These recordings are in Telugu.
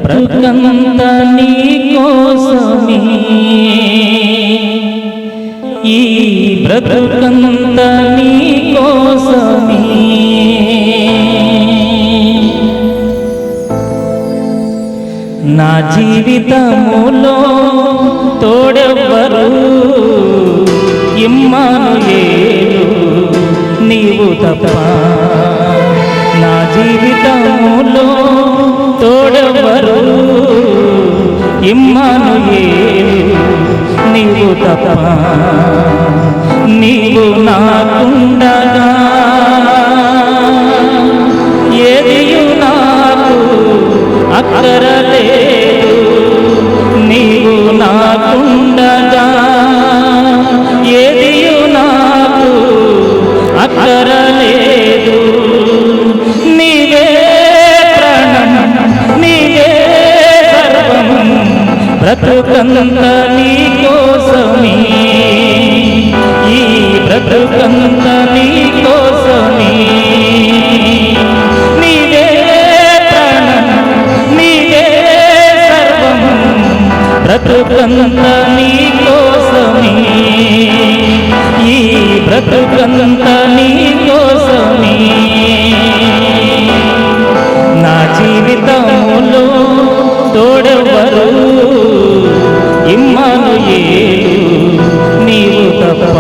బ్రతుకంత నీ కోసమే, ఈ బ్రతుకంత నీ కోసమే. నా జీవితములో తోడెవ్వరు, ఇమ్మానుయేలు నీవు తప్ప. నా జీవితములో తోడెవ్వరు, ఇమ్మానుయేలు నీవు తప్ప. నీవు నాకుండగా ఏదియు నాకు అక్కరలేదు. నీవు నాకుండగా ఏదియు నాకు అక్కరలేదు. నీవే ప్రాణం, నీవే సర్వం, బ్రతుకంత నీ కోసమే, ఈ బ్రతుకంత నీ కోసమే. నీవే ప్రాణం, నీవే సర్వం, బ్రతుకంత నీ కోసమే, ఈ బ్రతుకంత నీ కోసమే. నా జీవితములో తోడెవ్వరు, ఇమ్మానుయేలు నీవు తప్ప.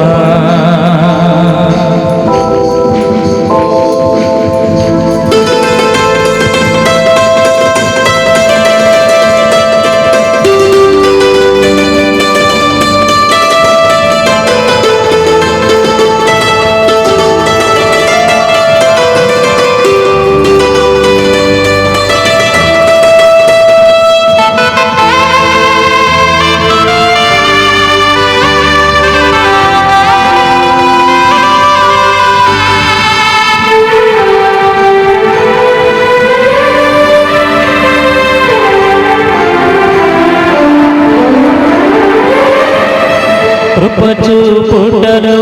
కృపచూపుటలో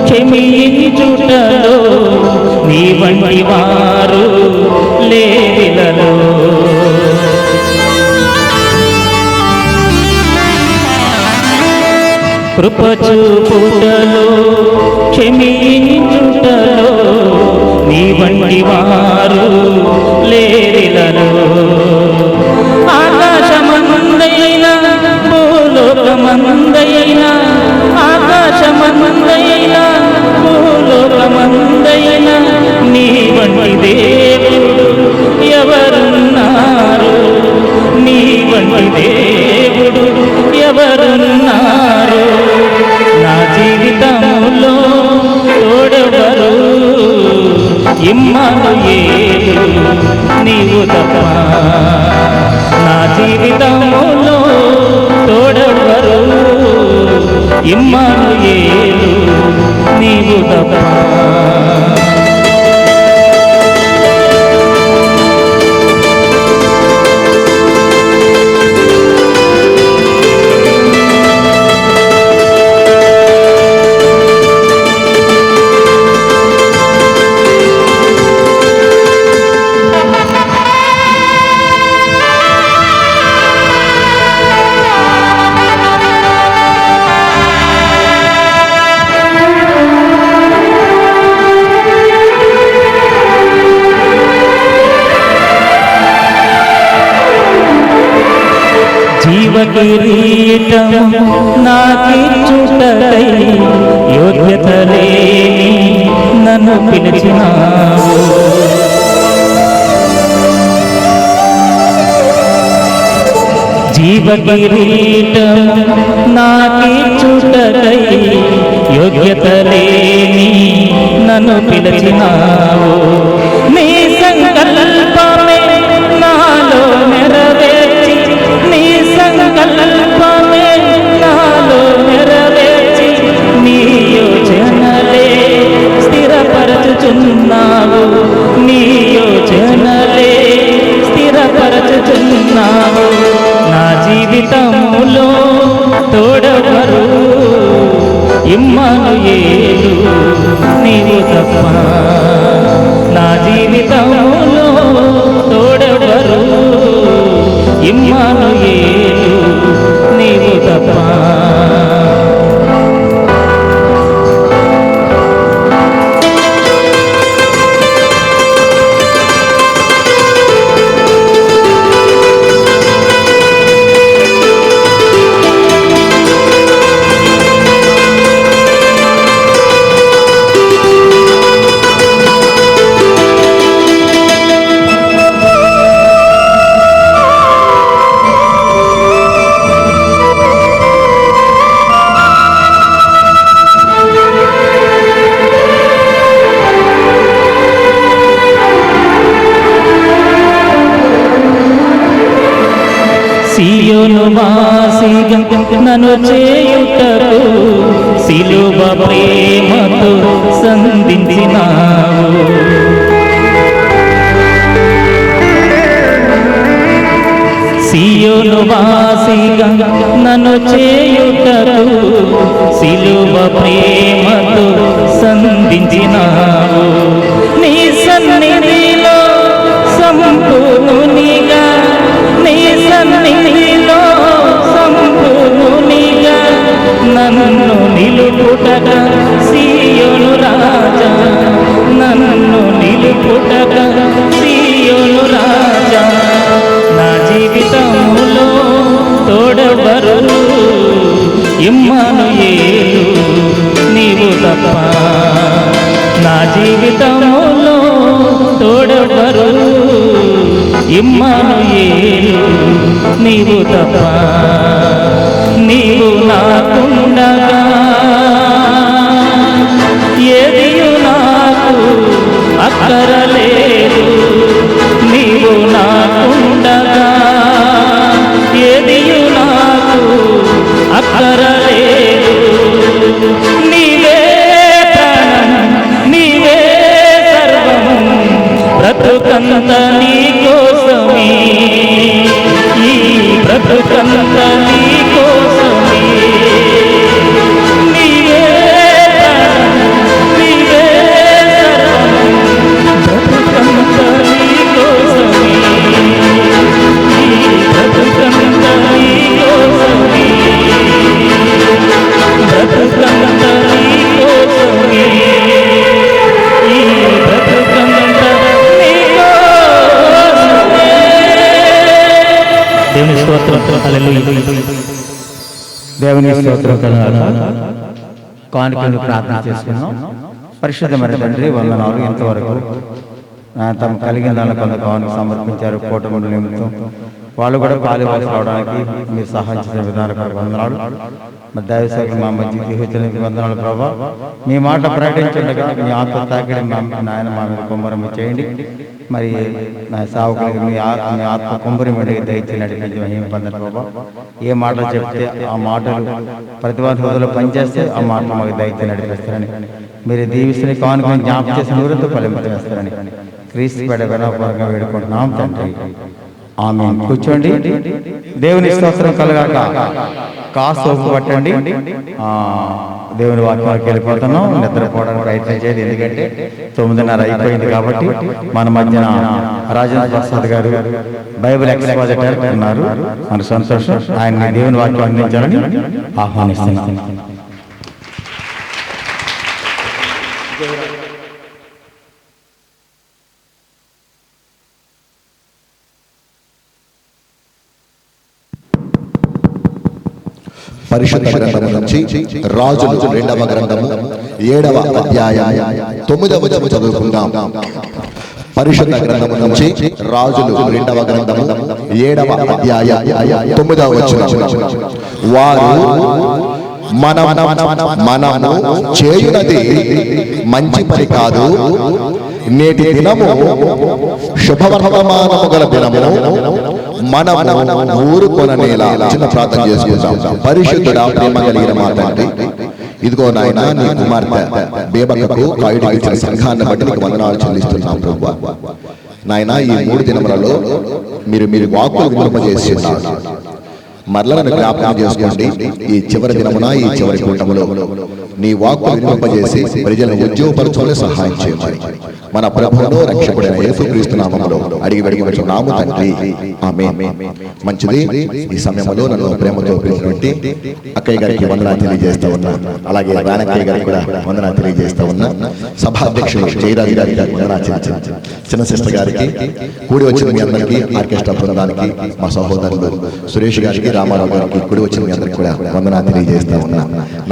క్షమించుటలో నీ వంటి వారు లేవిలలో. కృపచూపుటలో క్షమించుటలో నీ వంటి వారు లేవిలలో. ఆకాశమందైన భూలోకమందైన, ఆకాశమందైన భూలోకమందైన నీ వంటి దేవుడు ఎవరున్నారు? నీ వంటి దేవుడు ఎవరున్నారు? నా జీవితములో తోడెవ్వరు, ఇమ్మానుయేలు నీవు తప్ప. నా జీవితములో తోడెవ్వరు, ఇమ్మానుయేలు నీవు తప్ప. జీవకిరీటము నాకిచ్చుటకై యోగ్యత లేని నన్ను పిలిచినావు. జీవకిరీటము నాకిచ్చుటకై యోగ్యత లేని నన్ను పిలిచినావు. నీ సంకల్పమే నాలో నెరవేర్చి, నీ సంకల్పమే నాలో నెరవేర్చి, నీ యోచనలే స్థిరపరచుచున్నావు. నీ యోచనలే స్థిరపరచుచున్నావు. నా జీవితములో తోడెవ్వరు, ఇమ్మానుయేలు నీవు తప్ప. నా జీవితములో తోడెవ్వరు, ఇమ్మానుయేలు నీవు తప్ప. సియోను వాసిగా నన్ను చేయుటకు సిలువ ప్రేమతో సంధించినావు. సియోను వాసిగా నన్ను చేయుటకు సిలువ ప్రేమతో సంధించినావు. నీ సన్నిధిలో సంపూర్ణునిగా, నీ సన్నిధిలో సంపూర్ణునిగా నన్ను నిలుపుటగా సియోను రాజా, నన్ను నిలుపుటగా సియోను రాజా. నా జీవితములో తోడెవరు, ఇమ్మానుయేలు నీవు తప్ప. నా జీవితములో తోడెవరు, ఇమ్మానుయేలు నీవు తప్ప. నీవు నాకుండగా ఏదియు నాకు అక్కరలేదు. నీవు నాకుండగా ఏదియు నాకు అక్కరలేదు. నీవే ప్రాణం, నీవే సర్వము, బ్రతుకంత నీ కోసమే, ఈ బ్రతుకంత నీ కోసమే. నీవే ప్రాణం, నీవే సర్వము, బ్రతుకంత నీ కోసమే, ఈ బ్రతుకంత నీ కోసమే, బ్రతుకంత నీ కోసమే, ఈ బ్రతుకంత నీ కోసమే. దేవుని స్తోత్రం, హల్లెలూయా. దేవుని స్తోత్రం కానుకలు ప్రార్థన చేసుకున్నాం. పరిశుద్ధమైన తండ్రి వందనాలు. ఇంతవరకు తమ కలిగిన దాని కొంత కానుక సమర్పించారు కూటమి నిమిత్తం. వాళ్ళు కూడా పాలువాసి రావడానికి మీరు సహాయం చేసిన విధానం వందనాలు. మరి దైవసేవకులు మా మధ్య దిహోచనకి వందనాలు ప్రభా. మీ మాట ప్రకటించండి, మీ ఆత్మ తాకిడి నాయన మా మీద కుమ్మరం చేయండి. మరి నా సేవకులకి మీ ఆత్మ కుమ్మరి మీద దయచేసి నడిపించి మహిమ పొందండి ప్రభా. ఏ మాటలు చెప్తే ఆ మాటలు ప్రతివారి హృదయంలో పనిచేస్తే ఆ మాటలు మాకు దయచేసి నడిపిస్తారని, మీరు దీవిస్తున్న కానుకను జ్ఞాపకం చేసిన ఊరితో ఫలింపజేస్తారని క్రీస్తు పేడ వినపూర్వకంగా వేడుకుంటున్నాం తండ్రి, ఆమేన్. కూర్చోండి. దేవుని స్తోత్రం కలగాక. కాస్త ఒప్పు పట్టండి. దేవుని వాక్యానికి వెళ్ళిపోతున్నాం. నిద్రపోవడానికి ప్రయత్నం చేయాలి, ఎందుకంటే 9:30 అయిపోయింది కాబట్టి. మన మధ్యన రాజేంద్ర ప్రసాద్ గారు బైబిల్ ఎక్స్పోజిటర్ ఉన్నారు. మన సంతోషం. ఆయన దేవుని వాక్యం అందించాలని ఆహ్వానిస్తున్నాం. పరిశుద్ధ గ్రంథము నుంచి రాజులు 2వ గ్రంథము 7వ అధ్యాయం 9వ వచనం చదువుకుందాం. పరిశుద్ధ గ్రంథము నుంచి రాజులు 2వ గ్రంథము 7వ అధ్యాయం 9వ వచనం. వారు మనము చేయునది మంచి పని కాదు, నేటి దినము శుభవర్తమానము గల దినము, మనము ఊరుకొననేలా. చిన్న ప్రార్థన చేసుకుంటాం. పరిశుద్ధుడా, ప్రేమ కలిగిన మా తండ్రి, ఇదిగో నాయన నీ కుమార్తె బేబకకు కాయుడు ఇచ్చిన సంఘాన్ని బట్టి నీకు వందనాలు చెల్లిస్తున్నాం ప్రభువా. నాయన ఈ 3 దినములలో మీరు వాక్కులు వినిపింపజేస్తున్నారు. మరల నన్ను జ్ఞాపకం చేసుకోండి. ఈ చివరి దినమున, ఈ చివరి కూటములో నీ వాక్కు వినిపింపజేసి ప్రజలను ఉద్యోగపరచుకునే సహాయం చేయమని మన ప్రభువును రక్షకుడైన యేసుక్రీస్తు నామములో అడిగి వేడుకొనుచున్నాము తండ్రి, ఆమేన్. మంచిది. ఈ సమయంలో నన్ను ప్రేమతో పిలిచినటువంటి అక్కయ్య గారికి వందనాలు తెలియజేస్తా ఉన్నా, అలాగే రానక్కయ్య గారికి కూడా వందనాలు తెలియజేస్తా ఉన్నా. సభాధ్యక్షులు జయరాజు గారికి వందనాలు, చిన్న సిస్టర్ గారికి, కూడి వచ్చిన మీ అందరికీ, ఆర్కెస్ట్రా బృందానికి, మా సహోదరులు సురేష్ గారికి, రామారావు గారికి, కూడి వచ్చిన మీ అందరికీ కూడా వందనాలు తెలియజేస్తా ఉన్నా.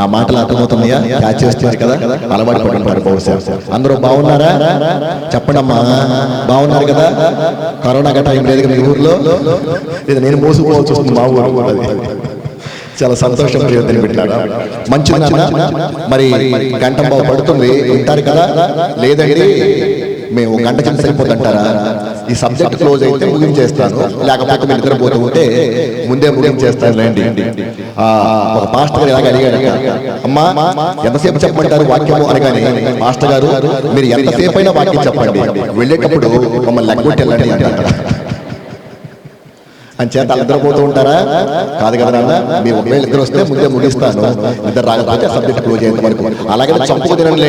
నా మాటలు అర్థమవుతున్నాయా? క్యాచ్ చేస్తున్నారు కదా, అలవాటు పడుతుంటారు బహుశా. అందరూ బాగున్నారా? చెప్పండమ్మా, బాగున్నారు కదా? కరోనా గట్రా ఏం లేదు కదా మీ ఊర్లో? ఇది నేను మోసుకోవాల్సి వస్తుంది మా ఊరు. చాలా సంతోషం పెట్టాడు. మంచిది నాన్న. మరి గంట బాగు పడుతుంది, ఉంటారు కదా? లేదండి మేము గంట చిన్న సరిపోతుంటారా? ఈ సబ్జెక్ట్ క్లోజ్ అయితే ముగించేస్తాను, లేకపోతే మీరు నిద్రపోతూ ఉంటే ముందే ముగించేస్తాను రండి. ఒక పాస్టర్ గారు ఇలాగ అడిగాడు, అమ్మా ఎంతసేపు చెప్పమంటారు వాక్యము అనగానే, మాస్టర్ గారు మీరు ఎంతసేపు అయినా వాక్యం చెప్పండి, వెళ్ళేటప్పుడు మమ్మల్ని లెగ్గొట్టి వెళ్ళండి అంటారు. అని చేత నిద్రపోతూ ఉంటారా? కాదు కదా నాన్న, మీ ఒకవేళ ఇద్దరు వస్తే ముందే ముగిస్తాను, ఇద్దరు రాకపోతే సబ్జెక్ట్ క్లోజ్ అయ్యేంత వరకు. అలాగే చంపుకు తినండి,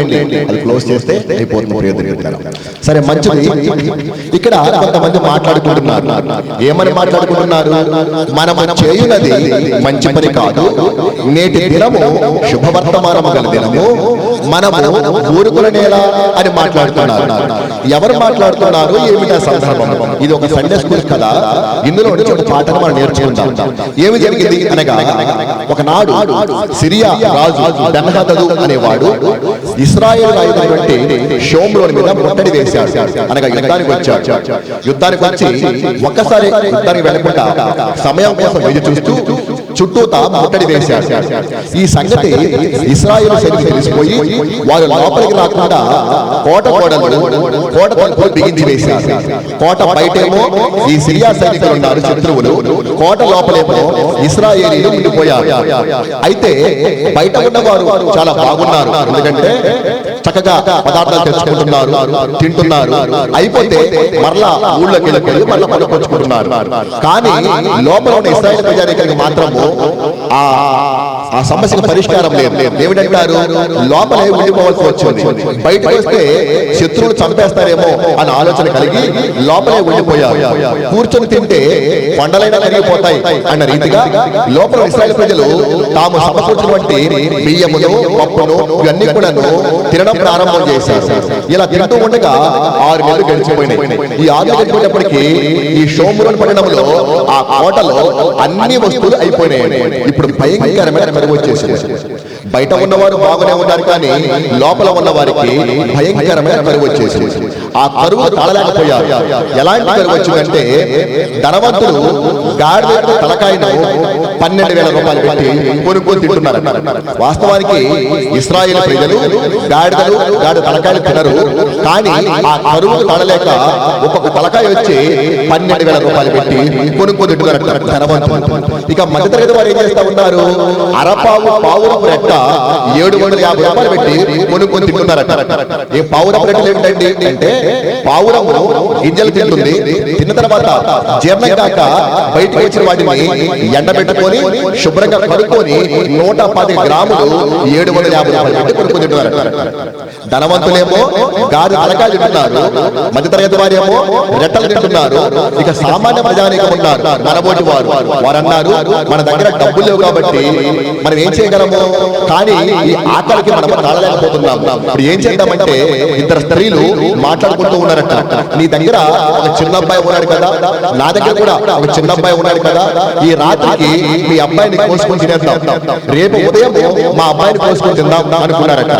అది క్లోజ్ చేస్తే అయిపోతుంది. ప్రియతలు సరే, మంచిది. ఇక్కడ కొంతమంది మాట్లాడుకుంటున్నారు. ఏమని మాట్లాడుకుంటున్నారు? మనం చేయునది మంచి పని కాదు, నేటి దినము శుభవర్తమానము గల దినము, మనము ఊరుకునేలా అని మాట్లాడుతున్నారు. ఎవరు మాట్లాడుతున్నారు? ఏమిటా సందర్భం? ఇది ఒక సండే స్కూల్ కదా, ఇందులో పాటను మనం నేర్చుకుంటాం. ఏమి జరిగింది అనగా, ఒకనాడు సిరియా రాజు బెన్హదదు అనేవాడు ఇశ్రాయేలు అయినటువంటి షోమ్రోను మీద ముట్టడి వేశాడు. అనగా యుద్ధానికి వచ్చాడు. యుద్ధానికి వచ్చి ఒక్కసారి యుద్ధానికి వెళ్ళకుండా సమయం కోసం ఎదురు చూస్తూ చుట్టూతా ముట్టడి వేశాడు. ఈ సంగతి ఇశ్రాయేలు సైనికులకు తెలిసిపోయి వారు లోపలికి రాకుండా కోట తలుపులు బిగించి వేశారు. కోట బయటేమో ఈ సిరియా సైనికులు ఉన్నారు, శత్రువులు. కోట లోపలేమో ఇశ్రాయేలీలు ఉండిపోయారు. అయితే బయట ఉన్నవారు చాలా బాగున్నారు, ఎందుకంటే చక్కగా పదార్థాలు తెచ్చుకుంటున్నారు, తింటున్నారు. అయిపోతే మరలా ఊళ్ళోకి వెళ్ళి మరలా పనుకొచ్చుకుంటున్నారు. కానీ లోపల ఉన్న ఇశ్రాయేలు ప్రజానీకానికి మాత్రము ఆ సమస్యకు పరిష్కారం లేదు. ఏమిటంటారు? లోపలే ఉండిపోవాల్సి వచ్చింది. బయటకు వస్తే శత్రువులు చంపేస్తారేమో అన్న ఆలోచన కలిగి లోపలే ఉండిపోయారు. కూర్చొని తింటే కొండలైనా కరిగిపోతాయి అన్న రీతిగా లోపల ఇశ్రాయేలు ప్రజలు తాము సమకూర్చినటువంటి బియ్యమును, పప్పును ఇవన్నీ కూడా తినడం ప్రారంభం చేశారు. ఇలా తింటూ ఉండగా 6 నెలలు గడిచిపోయినాయి. ఈ 6 నెలలు గడిచిపోయినప్పటికీ ఈ షోమ్రోను పట్టణంలో ఆ కోటలో అన్ని వస్తువులు అయిపోయినాయి. ఇప్పుడు భయంకరమైన కరువు వచ్చేసింది. బయట ఉన్నవారు బాగానే ఉన్నారు, కానీ లోపల ఉన్న వారికి భయంకరమైన కరువు వచ్చేసింది. ఆ కరువు తాళలేకపోయారు. ఎలాంటి కరువు వచ్చిందంటే, ధనవంతులు గాడిద తలకాయను 12,000 రూపాయలు పెట్టి కొనుక్కొని తింటున్నారు. వాస్తవానికి ఇశ్రాయేలు ప్రజలు గాడిద తలకాయలు తినరు, కానీ ఆ కరువు తాళలేక ఒక్కొక్క తలకాయ వచ్చి 12,000 రూపాయలు పెట్టి కొనుక్కొని తింటున్నారు ధనవంతులు. ఇక మధ్యతరగతి వారు ఏం చేస్తా ఉన్నారు? పావురపు రెట్ట 750 రూపాయలు పెట్టి కొనుక్కొని తింటున్నారట. ఏ పావురపు రెట్టలు ఏమిటండి అంటే, పావురము గింజలు తింటుంది, తిన్న తర్వాత జీర్ణం కాక బయటకు వచ్చిన వాటిని ఎండబెట్టుకొని శుభ్రంగా కడుక్కొని 110 గ్రాములు 750 రూపాయలు పెట్టి కొనుక్కొని తింటున్నారట. ధనవంతులేమో గాడి తలకాయలు తింటున్నారు, మధ్యతరగతి వారేమో రెట్టలు తింటున్నారు. ఇక సామాన్య ప్రజానీకం ఉన్నారు, మనబోటి వారు అన్నారు, మన దగ్గర డబ్బులు లేవు కాబట్టి మనం ఏం చేయగలము, కానీ ఈ ఆకలికి మనం తాళలేకపోతున్నాం. ఇప్పుడు ఏం చేద్దామంటే, ఇద్దరు స్త్రీలు మాట్లాడుకుంటూ ఉన్నారట. నీ దగ్గర ఒక చిన్న అబ్బాయి ఉన్నాడు కదా, నా దగ్గర కూడా ఒక చిన్న అబ్బాయి ఉన్నాడు కదా, ఈ రాత్రికి మీ అబ్బాయిని కోసుకొని తినేద్దాం, రేపు ఉదయం మా అబ్బాయిని కోసుకొని తిందాం అనుకున్నారట.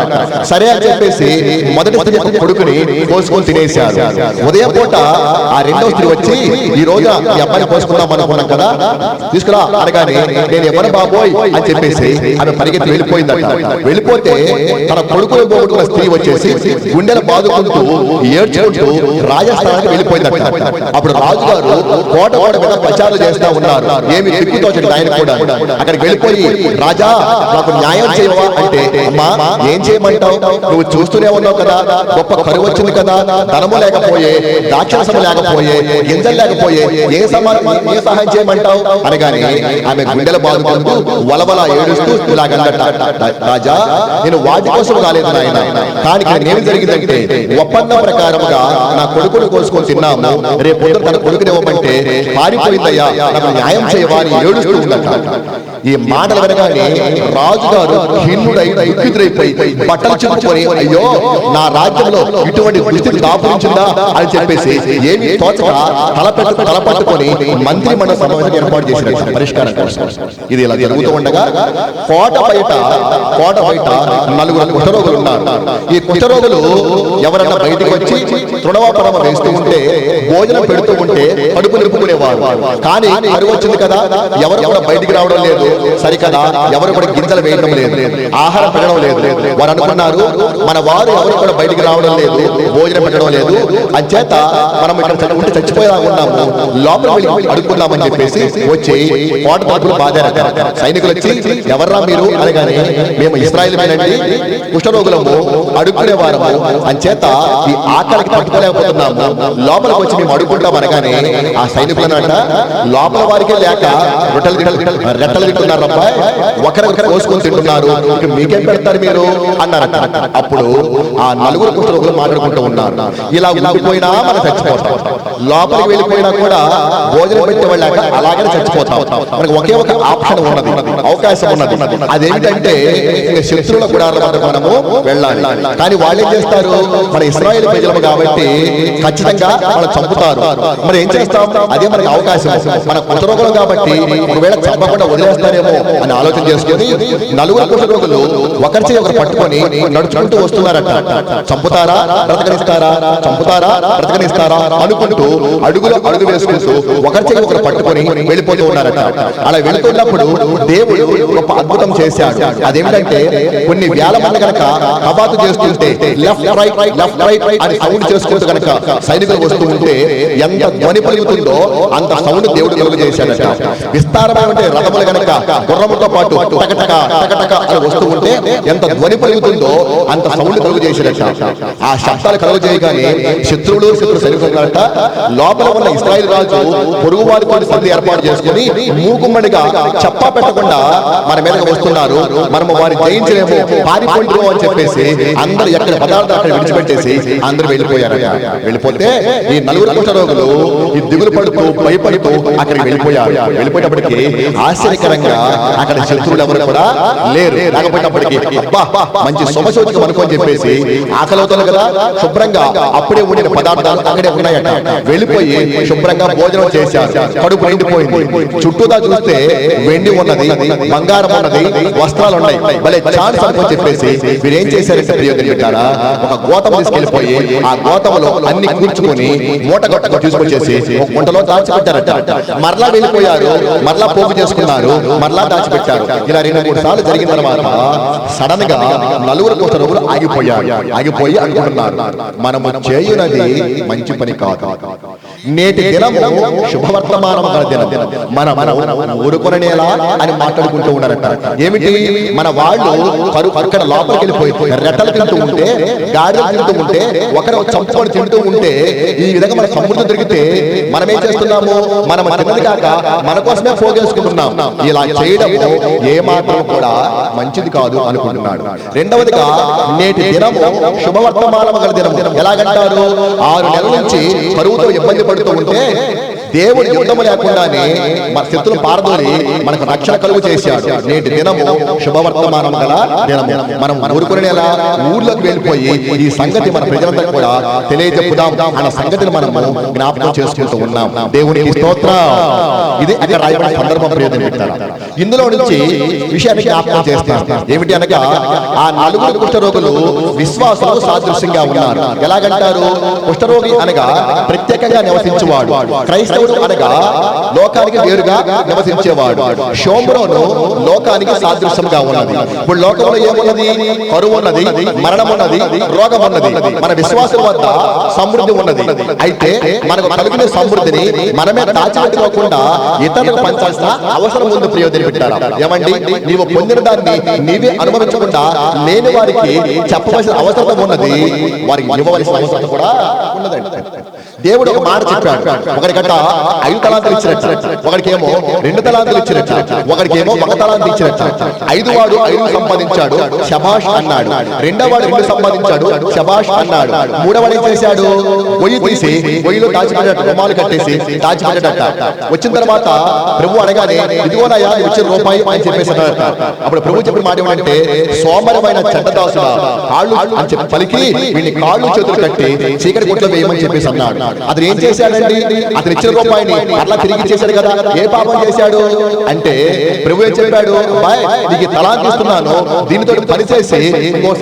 సరే అని చెప్పేసి మొదటి స్త్రీ కొడుకుని కోసుకొని తినేశారు. ఉదయం పూట ఆ రెండో స్త్రీ వచ్చి, ఈ రోజు ఈ అబ్బాయిని కోసుకుందాం అనుకున్నాం కదా, తీసుకురా అనగానే, నేను ఎవరు బాబోయ్ అని చెప్పేసి ఆమె పరిగెత్తి వెళ్ళిపోయిందట. వెళ్ళిపోతే తన కొడుకులు పోగొట్టుకున్న స్త్రీ వచ్చేసి గుండెలు బాదుకుంటూ ఏడ్చుకుంటూ రాజస్థానానికి వెళ్ళిపోయిందట. అప్పుడు రాజుగారు కోట మీద ప్రచారం చేస్తా ఉన్నారు. ఏమి దిక్కుతో ఆయన కూడా అక్కడికి వెళ్ళిపోయి, రాజా నాకు న్యాయం చేయవా అంటే, అమ్మా ఏం చేయమంటావు, నువ్వు చూస్తూనే ఉన్నావు కదా, గొప్ప కరువు వచ్చింది కదా, ధనము లేకపోయే, ద్రాక్షరసము లేకపోయే, గింజలు లేకపోయే, ఏ సహాయం చేయమంటావు అనగానే ఆమె గుండెల బాదుకుంటూ వలవల ఏడుస్తూ ఇలాగందట, రాజా నేను వాటి కోసం రాలేదు నాయన, కానీ ఏమి జరిగిందంటే ఒప్పందం ప్రకారముగా నా కొడుకును కోసుకొని తిన్నాము, రేపు తన కొడుకునివ్వమంటే పారిపోయిందయ్యా, నాకు న్యాయం చేయవా అని ఏడుస్తూ ఉందట. ఈ మాటలు వినగానే రాజుగారు ఖిన్నుడై దుఃఖితుడైపోయి బట్టలు చింపుకొని, అయ్యో నా రాజ్యంలో ఇటువంటి దుస్థితి దాపురించిందా అని చెప్పేసి ఏమి తోచక తలపట్టుకొని మంత్రి మండలి సమావేశం ఏర్పాటు చేసిన పరిష్కారం కోసం. ఇది ఇలా జరుగుతూ ఉండగా కోట బయట నలుగురు కుష్ఠరోగులు ఉన్నారు. ఈ కుష్ఠరోగులు ఎవరన్నా బయటకు వచ్చి తృణవాపరమ వేస్తూ ఉంటే, భోజనం పెడుతూ ఉంటే కడుపు నిలుపుకునేవారు. కానీ కరువు వచ్చింది కదా, ఎవరు కూడా బయటికి రావడం లేదు, సరికదా ఎవరు కూడా గింజలు వేయడం లేదు, ఆహారం పెట్టడం లేదు. వారు అనుకున్నారు, మన వారు ఎవరు కూడా బయటికి రావడం లేదు, భోజనం పెట్టడం లేదు, అంచేత మనం ఇక్కడ ఉంటే చచ్చిపోయేలా ఉన్నాము, లోపల వెళ్ళి అడుగుతున్నామని చెప్పేసి వచ్చి కోట తలుపులు బాధారట. సైనికులు వచ్చి, ఎవర్రా మీరు అనగానే, మేము ఇశ్రాయేలీయులమండి, కుష్ఠరోగులము, అడుక్కునే వారము, అంచేత ఈ ఆకలికి తట్టుకోలేకపోతున్నాము, లోపలికి వచ్చి మేము అడుక్కుంటాం అనగానే ఆ సైనికులనట, లోపల వారికే లేక రెట్టలు తింటున్నారు అబ్బాయి, ఒకరికొకరు కోసుకొని తింటున్నారు, మీకేం పెడతారు మీరు అన్నారట. అప్పుడు ఆ నలుగురు కుష్ఠరోగులు మాట్లాడుకుంటూ ఉన్నారు, ఇలా ఉండిపోయినా మనం చచ్చిపోతాం, లోపలికి వెళ్ళిపోయినా కూడా భోజనం పెట్టేవాళ్ళు లేక అలాగే చచ్చిపోతాం, మనకు ఒకే ఒక ఆప్షన్ ఉన్నది, అవకాశం ఉన్నది, అదేంటంటే శత్రువుల గుడారాల వరకు మనము వెళ్ళాలి. కానీ వాళ్ళు ఏం చేస్తారు, మన ఇశ్రాయేలు ప్రజలు కాబట్టి ఖచ్చితంగా మనం చంపుతారు, మరి ఏం చేస్తాం, అదే మనకి అవకాశం, మన కుష్ఠరోగులు కాబట్టి ఒకవేళ చంపకుండా వదిలేస్తారేమో అని ఆలోచన చేసుకుని నలుగురు కుష్ఠరోగులు ఒకరి ఒకరు పట్టుకొని నడుచుకుంటూ వస్తున్నారట. చంపుతారా బ్రతకనిస్తారా, చంపుతారా బ్రతకనిస్తారా అనుకుంటూ అడుగు వేసుకుంటూ ఒకరి ఒకరు పట్టుకొని వెళ్ళిపోతూ ఉన్నారట. అలా వెళుతున్నప్పుడు దేవుడు గొప్ప అద్భుతం చేశాడు. అదేమిటంటే కొన్ని వేల మంది కనుక కవాతు చేస్తుంటే లెఫ్ట్ రైట్ అని సౌండ్ చేసుకుంటూ కనుక సైనికులు వస్తూ ఉంటే ఎంత ధ్వని పలుకుతుందో అంత సౌండ్ దేవుడు కలుగు చేశాడట. విస్తారమైన రథములు కనుక గుర్రముతో పాటు టకటక అని వస్తూ ఉంటే ఎంత ధ్వని పలుకుతుందో అంత సౌండ్ కలుగు చేశాడట. ఆ శబ్దాలు కలుగు చేయగానే శత్రు సైనికులట లోపల ఉన్న ఇశ్రాయేలు రాజు పొరుగు వారితో సంధి ఏర్పాటు చేసుకుని మూకుమ్మడిగా చెప్పా పెట్టకుండా మన మీదకి వస్తున్నారు, మనము వారిని జయించలేము, పారిపోయిండ్రు అని చెప్పేసి అందరు ఎక్కడ పదార్థాలు అక్కడ విడిచిపెట్టేసి అందరూ వెళ్ళిపోయారు. వెళ్ళిపోతే ఈ నలుగురు కుష్ఠరోగులు ఈ దిగులు పడుతూ భయపడుతూ అక్కడికి వెళ్ళిపోయారు. వెళ్ళిపోయేటప్పటికి ఆశ్చర్యకరంగా అక్కడ శత్రువులు ఎవరు కూడా లేరు. లేకపోయినప్పటికీ అబ్బా మంచి శుభసూచకం అనుకోని చెప్పేసి ఆకలవుతాను కదా, శుభ్రంగా అప్పుడే ఉండిన పదార్థాలు అక్కడే ఉన్నాయట. వెళ్ళిపోయి శుభ్రంగా భోజనం చేశారు, కడుపు నిండిపోయింది. చుట్టూదా చూస్తే వెండి ఉన్నది, బంగారం ఉన్నది, వస్త్రాలు ఉన్నాయి, భలే ఛాన్స్ అనుకోని చెప్పేసి వీరేం చేశారంటే ప్రియదేవులారా, ఒక గోతం తీసుకెళ్లిపోయి ఆ గోతంలో అన్ని కూర్చుకొని మూట గొట్టగా తీసుకొచ్చేసి ఒక గుంటలో దాచిపెట్టారట. మరలా వెళ్ళిపోయారు, మరలా పోగు చేసుకున్నారు, మరలా దాచిపెట్టారు. ఇలా 2-3 సార్లు జరిగిన తర్వాత సడన్ గా నలుగురు కుష్ఠరోగులు ఆగిపోయి అనుకుంటున్నారు, మనము చేయునది మంచి పని కాదు, నేటి దినము శుభవర్తమానం గల దినం, మనం ఊరుకొననేలా అని మాట్లాడుకుంటూ ఉన్నారట. ఏమిటి, మన వాళ్ళు అక్కడ లోపలికి వెళ్ళిపోయి రెట్టలు తింటూ ఉంటే, గాడిదలు తింటూ ఉంటే, ఒకరు చంపుకొని తింటూ ఉంటే, ఈ విధంగా మన సమృద్ధి దొరికితే మనం ఏం చేస్తున్నాము, మనం తిన్నది కాక మన కోసమే పోగేసుకుంటున్నాం. ఇలా చేయడం ఏ మాత్రం కూడా మంచిది కాదు అనుకుంటున్నాడు. రెండవదిగా నేటి దినము శుభవర్తమానం గల దినం. ఎలాగంటారు, 6 నెలల నుంచి కరువుతో ఇబ్బంది పడుతూ ఉంటే దేవుడు యుద్ధము లేకుండానే మన శత్రులు పారదోలి మనకు రక్షణ కలుగు చేశాడు. నేటి దినము శుభవర్తమానం గల దినము. మనం ఊరుకునేలా ఊర్లోకి వెళ్ళిపోయి ఈ సంగతి మన ప్రజలంతా కూడా తెలియజెప్పుదాం అన్న సంగతిని మనము జ్ఞాపకం చేసుకుంటూ ఉన్నాం. దేవునికి స్తోత్రం. ఇది అక్కడ రాయబడిన సందర్భం ప్రియదేవులారా. ఇందులో నుంచి విషయాన్ని జ్ఞాపకం చేస్తాం. ఏమిటి అనగా ఆ 4 కుష్ఠరోగులు విశ్వాసులకు సాదృశ్యంగా ఉన్నారు. ఎలాగంటారు, కుష్ఠరోగి అనగా ప్రత్యేకంగా నివసించేవాడు, క్రైస్తవ దేవుడు అనగా లోకానికి వేరుగా నివసించేవాడు. షోమ్రోను లోకానికి సాదృశ్యంగా ఉన్నది. ఇప్పుడు లోకంలో ఏమున్నది? కరువు ఉన్నది, మరణం ఉన్నది, రోగం ఉన్నది. మన విశ్వాసం వద్ద సమృద్ధి ఉన్నది. అయితే మనకు కలిగిన సమృద్ధిని మనమే దాచిపెట్టుకోకుండా ఇతరులకు పంచాల్సిన అవసరం ఉంది. ప్రియదేవి బిడ్డలారా, ఏమండి, నీవు పొందిన దాన్ని నీవే అనుభవించకుండా లేని వారికి చెప్పవలసిన అవసరం ఉన్నది, వారికి ఇవ్వవలసిన అవసరం కూడా ఉన్నదండి. దేవుడు ఒక మాట చెప్పాడు. ఒకరికట 5 తలాంతులు ఇచ్చినట్టు, ఒకరికేమో 2 తలాంతులు ఇచ్చినట్టు, ఒకరికేమో 1 తలాంతు ఇచ్చినట్టు. 5 వాడు 5 సంపాదించాడు, శభాష్ అన్నాడు. 2వ వాడు 2 సంపాదించాడు, శభాష్ అన్నాడు. 3వ వాడు ఏం చేశాడు? గొయ్యి తీసి గొయ్యిలో దాచిపెట్టాడు, రుమాలు కట్టేసి దాచిపెట్టాడట. వచ్చిన తర్వాత ప్రభు అనగానే ఇదిగోనయ్యా ఇచ్చిన రూపాయి అని చెప్పేసి అన్నాడట. అప్పుడు ప్రభు చెప్పిన మాట ఏమంటే, సోమరమైన చెడ్డదాసుడా కాళ్ళు అని చెప్పి పలికి వీడిని కాళ్ళు చేతులు కట్టి చీకటి గుట్లో వేయమని చెప్పేసి అన్నాడు. అతను ఏం చేశాడండి? అతను ఇచ్చిన రూపాయిని అట్లా తిరిగి చేశాడు కదా. ఏ పాపం చేశాడు అంటే ప్రభు ఏం చెప్పాడు? నీకు తలాంతు ఇస్తున్నాను, దీనితో పని చేసి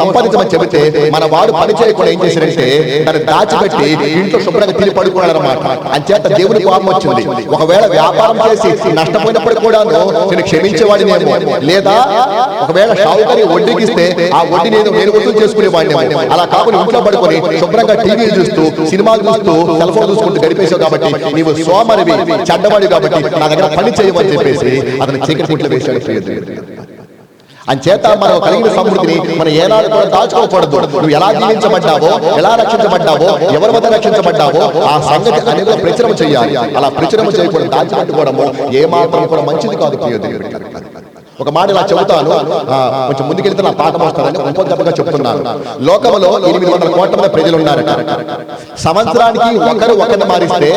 సంపాదించమని చెబితే మన వాడు పని చేయకుండా ఏం చేశాడంటే దాన్ని దాచిపెట్టి ఇంట్లో శుభ్రంగా తిరిగి పడుకున్నాడు అనమాట. అంచేత దేవుని కోపం వచ్చింది. ఒకవేళ వ్యాపారం చేసి నష్టపోయినప్పుడు కూడా నేను క్షమించేవాడినేమో, లేదా ఒకవేళ షావుకరి వడ్డీకి ఇస్తే ఆ వడ్డీ నేను వసూలు చేసుకునేవాడినేమో. అలా కాకుండా ఇంట్లో పడుకొని శుభ్రంగా టీవీ చూస్తూ సినిమాలు చూస్తూ సెల్ ఫోన్ చూసుకుంటూ గడిపేశావు కాబట్టి నీవు సోమరివి, చెడ్డవాడి కాబట్టి నా దగ్గర పని చేయమని చెప్పేసి అతను చీకటి గుట్లో వేశాడు. అంచేత మనం కలిగిన సమృద్ధిని మనం ఏనాడు కూడా దాచుకోకూడదు. నువ్వు ఎలా జీవించబడ్డావో, ఎలా రక్షించబడ్డావో, ఎవరి వద్ద రక్షించబడ్డావో ఆ సంగతి అనేది ప్రచురం చేయాలి. అలా ప్రచురం చేయకూడదు, దాచిపెట్టుకోవడము ఏమాత్రం కూడా మంచిది కాదు. ఒక మాట ఇలా చెబుతాను, కొంచెం ముందుకెళ్తే నా పాఠం వస్తుందని ఇంకొకగా చెప్తున్నాను. లోకంలో 800 కోట్ల మంది ప్రజలు ఉన్నారట. సంవత్సరానికి ఒకరిని మారిస్తే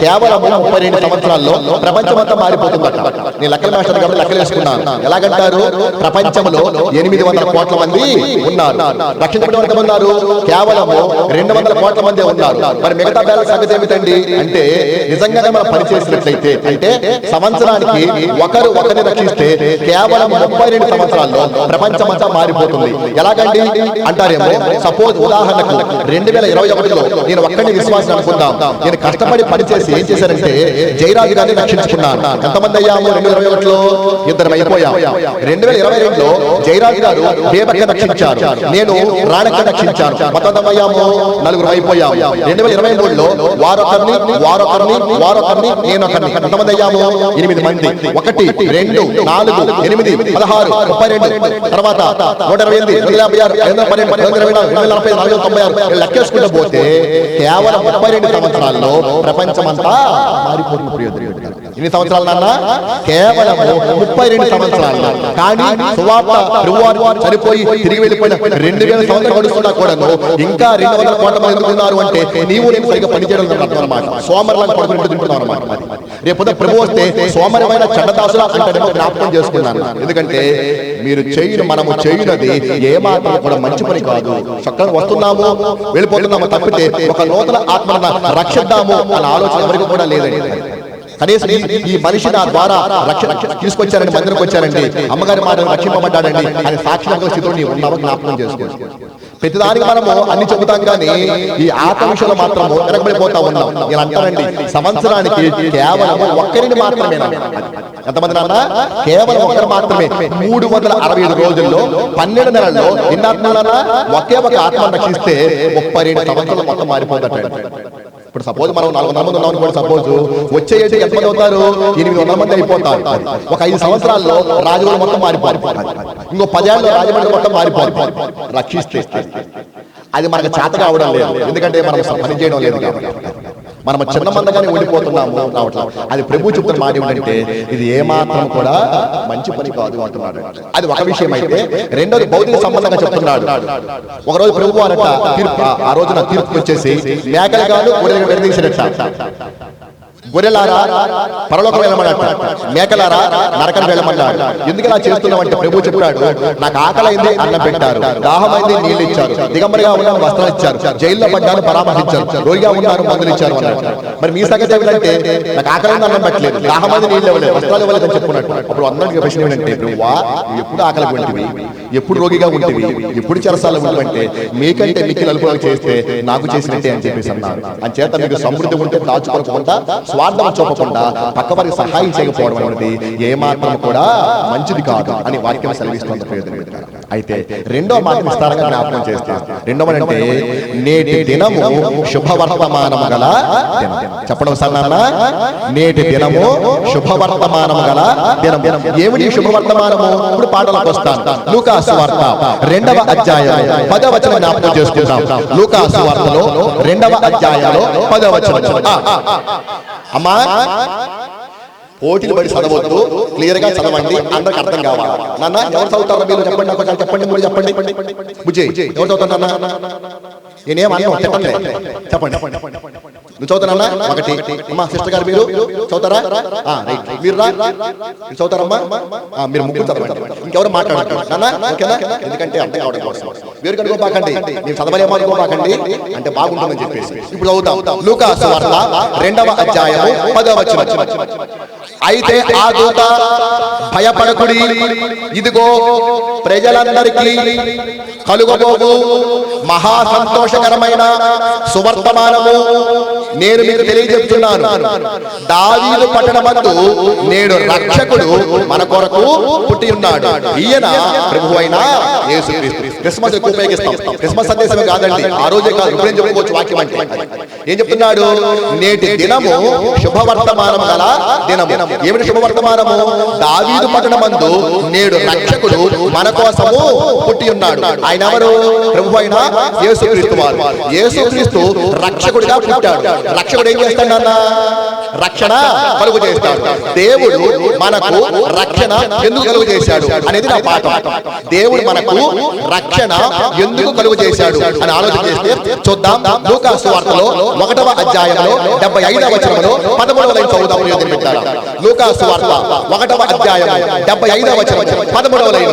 కేవలం 32 సంవత్సరాల్లో ప్రపంచమంతా మారిపోతుందట. నేను లెక్కల మాస్టర్ కాబట్టి లెక్కలు వేసుకున్నాను. ఎలాగంటారు? ప్రపంచంలో 800 కోట్ల మంది ఉన్నారు, రక్షించబడిన ఎంతమంది ఉన్నారు? కేవలం 200 కోట్ల మంది ఉన్నారు. మరి మిగతా బ్యాలెన్స్ సంగతి ఏమిటండి అంటే, నిజంగానే మనం పనిచేసినట్లయితే అంటే సంవత్సరానికి ఒకరిని రక్షిస్తే కేవలం 32 సంవత్సరాల్లో ప్రపంచమంతా మారిపోతుంది. ఎలాగండి అంటారేమో, సపోజ్ ఉదాహరణకు 2021లో నేను ఒక్కడిని విశ్వాసం అనుకుందాం. నేను కష్టపడి పనిచేసి ఏం చేశానంటే జయరాజు గారిని రక్షించుకున్నాను. ఎంతమంది అయ్యాము? 2021లో 2 అయిపోయాం. 2022లో జయరాజు గారు బేబక్క రక్షించారు, నేను రాణక్క రక్షించాను. మొత్తం అయ్యాము 4 అయిపోయాం. 2023లో వారొకరిని నేనొకరిని ఎంతమంది అయ్యాము? 8 మంది. 1 2 4 8 16 32 తర్వాత 128 256 లెక్కేసుకుంటూ పోతే కేవలం 32 సంవత్సరాల్లో ప్రపంచమంతా మారిపోతుంది. ఎన్ని సంవత్సరాలు నాన్న? కేవలం 32 సంవత్సరాలు. కానీ సువార్త ప్రభువారు చనిపోయి తిరిగి వెళ్ళిపోయిన 2000 సంవత్సరాలు గడుస్తున్నా కూడా ఇంకా 200 కోట్ల మంది ఎందుకున్నారు అంటే నీవు నేను సరిగ్గా పనిచేయడం అనమాట. సోమరులను పడుకుని తింటున్నావు అనమాట. రేపు ప్రభు వస్తే సోమరమైన చెడ్డదాసులా అంటాడేమో జ్ఞాపకం చేసుకున్నాను. ఎందుకంటే మనము చేయునది ఏమాత్రం కూడా మంచి పని కాదు. చక్కగా వస్తున్నాము వెళ్ళిపోతున్నాము తప్పితే ఒక నూతన ఆత్మను రక్షిద్దాము అన్న ఆలోచన ఎవరికి కూడా లేదండి. కనీసం ఈ మనిషి నా ద్వారా రక్షణ తీసుకొచ్చారండి, మందిరకు వచ్చారండి, అమ్మగారి మాట రక్షింపబడ్డాడండి అని సాక్షి స్థితిలో నీవు ఉన్నావు జ్ఞాపకం చేసుకోవచ్చు. ప్రతిదానికి మనము అన్ని చెబుతాం కానీ ఈ ఆత్మ విషయంలో మాత్రము వెనకబడిపోతా ఉన్నాం. నేను అంటానండి, సంవత్సరానికి కేవలం ఒక్కరిని మాత్రమే. ఎంతమంది నాన్న? కేవలం ఒకరు మాత్రమే. 365 రోజుల్లో 12 నెలల్లో ఎన్ని ఆత్మలన్నా ఒకే ఒక ఆత్మ రక్షిస్తే 32 సంవత్సరాలు మొత్తం మారిపోతాడు. ఇప్పుడు సపోజ్ మనం 400 మంది ఉన్నాం కూడా, సపోజ్ వచ్చే ఏటి ఎంతమంది అవుతారు? 800 మంది అయిపోతారు. ఒక 5 సంవత్సరాల్లో రాజమండ్రి మొత్తం మారిపోతారు. ఇంకో 10 ఏళ్ళలో రాజమండ్రి మొత్తం మారిపోతారు. రక్షిస్తే అది మనకు చేత కావడం లేదు, ఎందుకంటే మనం పని చేయడం లేదు కాబట్టి మనం చిన్న మందగానే ఉండిపోతున్నాము రావట్లా. అది ప్రభు చెప్తున్న మాట ఏమిటంటే ఇది ఏమాత్రం కూడా మంచి పని కాదు అంటున్నాడు. అది ఒక విషయం అయితే, రెండోది భౌతిక సంబంధంగా చెప్తున్నాడు. ఒకరోజు ప్రభు వారట తీర్పు, ఆ రోజున తీర్పు వచ్చేసి మేకలు కాదు గొర్రెలు విడదీసినట్ట. గొర్రెలారా పరలోకం వెళ్ళమన్నట్ట, మేకలారా నరకం వెళ్ళమన్నాడు. ఎందుకు ఇలా చేస్తున్నామంటే ప్రభు చెప్పాడు, నాకు ఆకలైంది అన్నం పెట్టారు, దాహమైంది నీళ్ళు ఇచ్చారు, దిగంబరిగా ఉన్నాను వస్త్రాలు ఇచ్చారు, జైల్లో పడ్డాను పరామర్శించారు, రోగిగా ఉన్నాను మందులు ఇచ్చారు అన్నాడు. మరి మీ సంగతి ఏమిటంటే నాకు ఆకలైంది అన్నం పెట్టలేదు, దాహమైంది నీళ్ళు ఇవ్వలేదు, వస్త్రాలు ఇవ్వలేదు అని చెప్పుకున్నట్టు. అప్పుడు అందరికీ ప్రశ్న ఏమిటంటే ప్రభువా ఎప్పుడు ఆకలి ఉంటివి, ఎప్పుడు రోగిగా ఉంటివి, ఎప్పుడు చెరసాల ఉంటే మీకంటే మిక్కి నలుపులకు చేస్తే నాకు చేసినట్టే అని చెప్పేసి అన్నారు. అని చేత మీకు సమృద్ధి ఉంటే దాచుకోకుండా స్వార్థం చూపకుండా పక్కవారికి సహాయం చేయకపోవడం అనేది ఏమాత్రం కూడా మంచిది కాదు అని వాక్యం సెలవిస్తుంది ప్రియమైన బిడ్డలారా. అయితే రెండో మాట విస్తారంగా జ్ఞాపకం చేస్తే రెండవ అంటే నేటి దినము శుభవర్తమానము గల దినం. చెప్పడం ఒకసారి నాన్న, నేటి దినము శుభవర్తమానము గల దినం. ఏమిటి శుభవర్తమానము? ఇప్పుడు పాటలకు వస్తాను. లూకా సువార్త 2వ అధ్యాయం 10వ వచనం జ్ఞాపకం చేసుకుంటాం. లూకా సువార్తలో 2వ అధ్యాయంలో 10వ వచనం. అమ్మా పోటీలు పడి చదవద్దు, క్లియర్ గా చదవండి, అందరికి అర్థం కావాలి. నాన్న ఎవరు చదువుతారో మీరు చెప్పండి, నాకు చెప్పండి, మీరు చెప్పండి. బుజ్జి ఎవరు చదువుతారు నాన్న? నేనేమన్నా చెప్పండి, చెప్పండి. నువ్వు చదువుతానన్నా? ఒకటి. అమ్మా సిస్టర్ గారు మీరు చదువుతారా? రైట్. మీరు రా, మీరు చదువుతారమ్మా? మీరు ముగ్గురు చదవండి, ఇంకెవరు మాట్లాడతారు నాన్న, ఓకేనా? ఎందుకంటే అర్థం కావడం కోసం. వేరు కనుకోపాకండి, మీరు చదవలేమో అనుకోపాకండి, అంటే బాగుంటుందని చెప్పేసి. ఇప్పుడు చదువుతాం. లూకా సువార్త 2వ అధ్యాయం 10వ వచనం. అయితే ఆ దూత భయపడకుడి, ఇదిగో ప్రజలందరికీ కలుగబోగు మహా సంతోషకరమైన సువర్తమానము నేను మీకు తెలియజెప్తున్నాను. దావీదు పట్టణమందు నేడు రక్షకుడు మన కొరకు పుట్టి ఉన్నాడు. ఈయన ప్రభువు అయిన యేసుక్రీస్తు. క్రిస్మస్ ఎక్కువ ఉపయోగిస్తాం. క్రిస్మస్ సందేశమే కాదండి, ఆ రోజే కాదు, ఇప్పుడేం చెప్పుకోవచ్చు వాక్యం అంటే. ఏం చెప్తున్నాడు? నేటి దినము శుభవర్తమానము గల దినము. ఏమిటి శుభవర్తమానము? దావీదు పట్టణమందు నేడు రక్షకుడు మన కోసము పుట్టి ఉన్నాడు. ఆయన ఎవరు? ప్రభువు అయిన యేసుక్రీస్తు వారు. యేసుక్రీస్తు రక్షకుడిగా పుట్టాడు. రక్షకుడు ఏం చేస్తాడన్న? రక్షణ కలుగు చేస్తాడు. దేవుడు మనకు రక్షణ ఎందుకు కలుగు చేశాడు అనేది నా పాఠం. దేవుడు మనకు రక్షణ ఎందుకు కలుగు చేశాడు అని ఆలోచన చేస్తే చూద్దాం. లూకా సువార్తలో 1వ అధ్యాయంలో 75వ వచనంలో 13వ లైన్ చదువుదాం. లూకా సువార్త 1వ అధ్యాయం 75వ వచనం 13వ లైన్.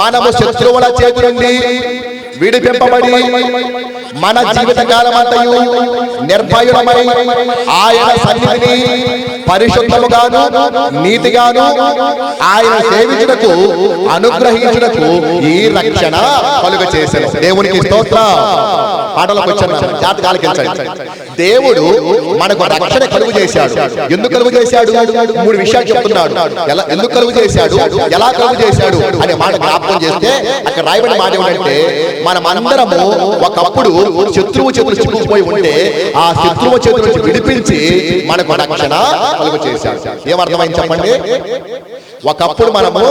మనము శత్రువుల చేతి నుండి విడిపింపబడి మన జీవిత కాలమంతయు నిర్భయులమై ఆయన సన్నిధిని పరిశుద్ధముగాను నీతిగాను ఆయన సేవించుటకు అనుగ్రహించుటకు ఈ రక్షణ కలుగ చేశాడు. దేవునికి స్తోత్రం. పాటలకు వచ్చాను, జాతకాలు ఆలకించండి. దేవుడు మనకు రక్షణ కలుగు చేశాడు. ఎందుకు కలుగు చేశాడు? 3 విషయాలు చెప్తున్నాడు. ఎందుకు కలుగు చేశాడు, ఎలా కలుగు చేశాడు అనే మాట జ్ఞాపకం చేస్తే అక్కడ రాయబడిన మాట ఏమంటే, మనమందరము ఒకప్పుడు శత్రువు చేతులు చిక్కుకుపోయి ఉంటే ఆ శత్రువు చేతుల నుంచి విడిపించి మనకు రక్షణ కలుగు చేశాడు. ఏమర్థమైంది చెప్పండి? ఒకప్పుడు మనము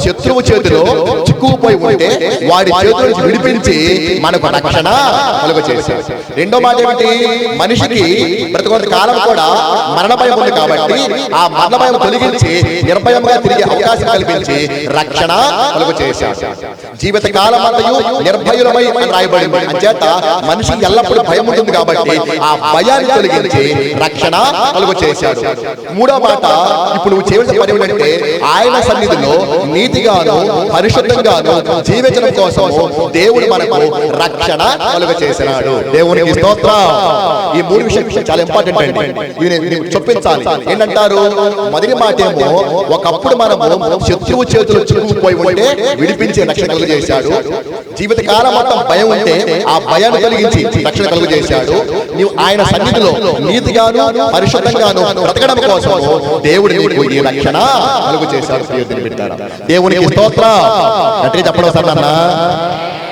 శత్రువు చేతిలో చిక్కుకుపోయి ఉంటే వాడి చేతుల నుంచి విడిపించి మనకు రక్షణ కలుగు చేశాడు. రెండో మాట ఏమిటి? మనిషికి బ్రతుకొంత కాలం కూడా మరణ భయం ఉంది కాబట్టి ఆ మరణ భయం తొలగించి నిర్భయంగా తిరిగే అవకాశం కల్పించి రక్షణ కలుగు చేశాడు. జీవిత కాలం అంతయు నిర్భయులమై అని రాయబడింది. అంచేత మనిషికి ఎల్లప్పుడూ భయం ఉంటుంది కాబట్టి ఆ భయాన్ని తొలగించి రక్షణ కలుగు చేశాడు. మూడో మాట, ఇప్పుడు నువ్వు చేయవలసిన పని ఏమిటంటే ఆయన సన్నిధిలో నీతిగాను పరిశుద్ధంగాను జీవించడం కోసం దేవుడు మనకు రక్షణ కలుగ చేసినాడు. దేవునికి స్తోత్రం. ఈ 3 విషయాలు చాలా ఇంపార్టెంట్ అండి, ఇవి చొప్పించాలి. ఏంటంటారు? మొదటి మాట ఏమో, ఒకప్పుడు మనము శత్రువు చేతులు చిక్కుకుపోయి ఉంటే విడిపించే రక్షణ కలుగ చేశాడు. జీవిత కాలం మొత్తం భయం ఉంటే ఆ భయాన్ని కలిగించి రక్షణ కలుగ చేశాడు. నీవు ఆయన సన్నిధిలో నీతిగాను పరిశుద్ధంగాను బ్రతకడం కోసం దేవుడు నీకు ఈ రక్షణ కలుగ చేశాడు. దేవునికి స్తోత్రం. గట్టిగా చెప్పడం సరదా.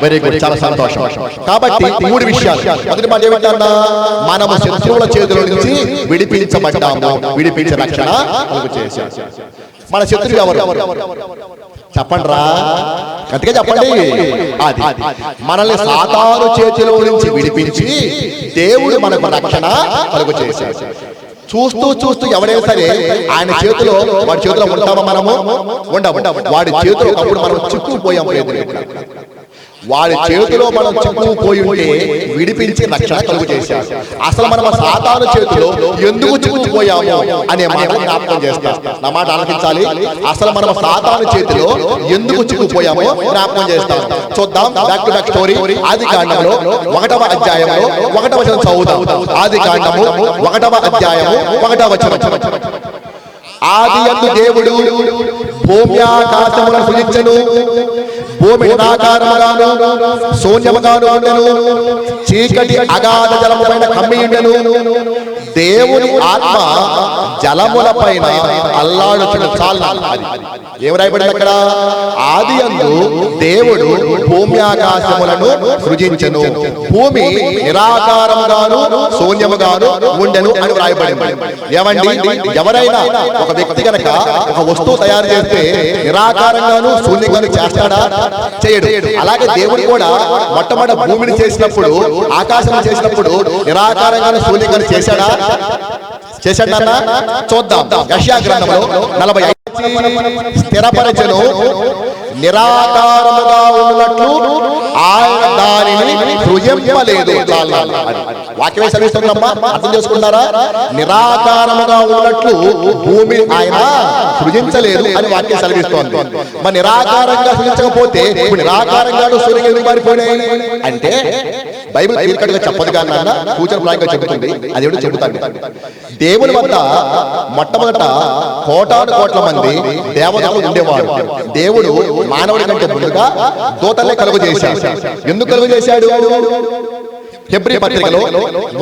వెరీ గుడ్, చాలా సంతోషం. కాబట్టి 3 విషయాలు. మొదటి మాట ఏమంటారా? మనము శత్రువుల చేతుల నుంచి విడిపించబడ్డాము, విడిపించే రక్షణ కలుగు చేశాడు. మన శత్రువు ఎవరు? చెప్పండి రా, గట్టిగా చెప్పండి. అది మనల్ని సాతాను చేతిలో నుంచి విడిపించి దేవుడు మనకు రక్షణ కలుగు చేశాడు. చూస్తూ చూస్తూ ఎవరైనా సరే ఆయన చేతిలో, వాడి చేతిలో ఉంటామా? మనము ఉండము. వాడి చేతిలో అప్పుడు మనం చిక్కుపోయాము. వాడి చేతిలో మనం చిక్కుపోయి ఉంటే విడిపించి రక్షణ కలుగు చేశాడు. అసలు మనం సాతాను చేతిలో ఎందుకు చిక్కుపోయాము అనే మాట జ్ఞాపకం చేస్తాం. నా మాట ఆలకించాలి. అసలు మనం సాతాను చేతిలో ఎందుకు చిక్కుపోయామో జ్ఞాపకం చేస్తాం. చూద్దాం. Back to back story. ఆదికాండంలో 1వ అధ్యాయంలో 1వ వచనం చదువుతాం. ఆదికాండము 1వ అధ్యాయము 1వ వచనం. ఆది యందు దేవుడు భూమ్యాకాశములను సృజించెను. భూమి నిరాకారముగాను శూన్యముగాను ఉండెను. చీకటి అగాధ జలము పైన కమ్మి ఉండెను. దేవుని ఆత్మ జలముల పైన అల్లాడుచుండు. ఏం రాయబడింది అక్కడ? ఆది యందు దేవుడు భూమ్యాకాశములను సృజించెను. భూమి నిరాకారముగాను శూన్యముగాను ఉండెను అని రాయబడింది. ఏమండి, ఎవరైనా ఒక వ్యక్తి గనక ఒక వస్తువు తయారు చేస్తే నిరాకారంగాను శూన్యంగాను చేస్తాడా? చేయడు. అలాగే దేవుడు కూడా మొట్టమొదటి భూమిని చేసినప్పుడు, ఆకాశం చేసినప్పుడు నిరాకారంగాను శూన్యంగాను చేశాడా? చేశాడన్నా? చూద్దాం. యెషయా గ్రంథంలో 45 స్థిరపరచెను. నిరాకారముగా ఉన్నట్లు ఆయన దానిని సృజింపలేదు. వాక్యమే సరిస్తున్నామ్మా, అర్థం చేసుకుంటారా? నిరాకారముగా ఉన్నట్లు భూమి ఆయన సృజించలేదు అని వాక్యం సెలవిస్తోంది. మరి నిరాకారంగా సృజించకపోతే ఇప్పుడు నిరాకారంగా సూర్యుడు ఎందుకు మారిపోయినాయి అంటే బైబిల్ క్లియర్‌గా చెప్పదు కానీ నాన్న సూచన ప్రాయంగా చెబుతుంది. అది ఏమిటో చెబుతాను. దేవుని వద్ద మొట్టమొదట కోటాను కోట్ల మంది దేవతలు ఉండేవారు. దేవుడు మానవుడి కంటే ముందుగా దూతలే కలుగు చేశాడు. ఎందుకు కలుగు చేశాడు? హెబ్రీ పత్రికలో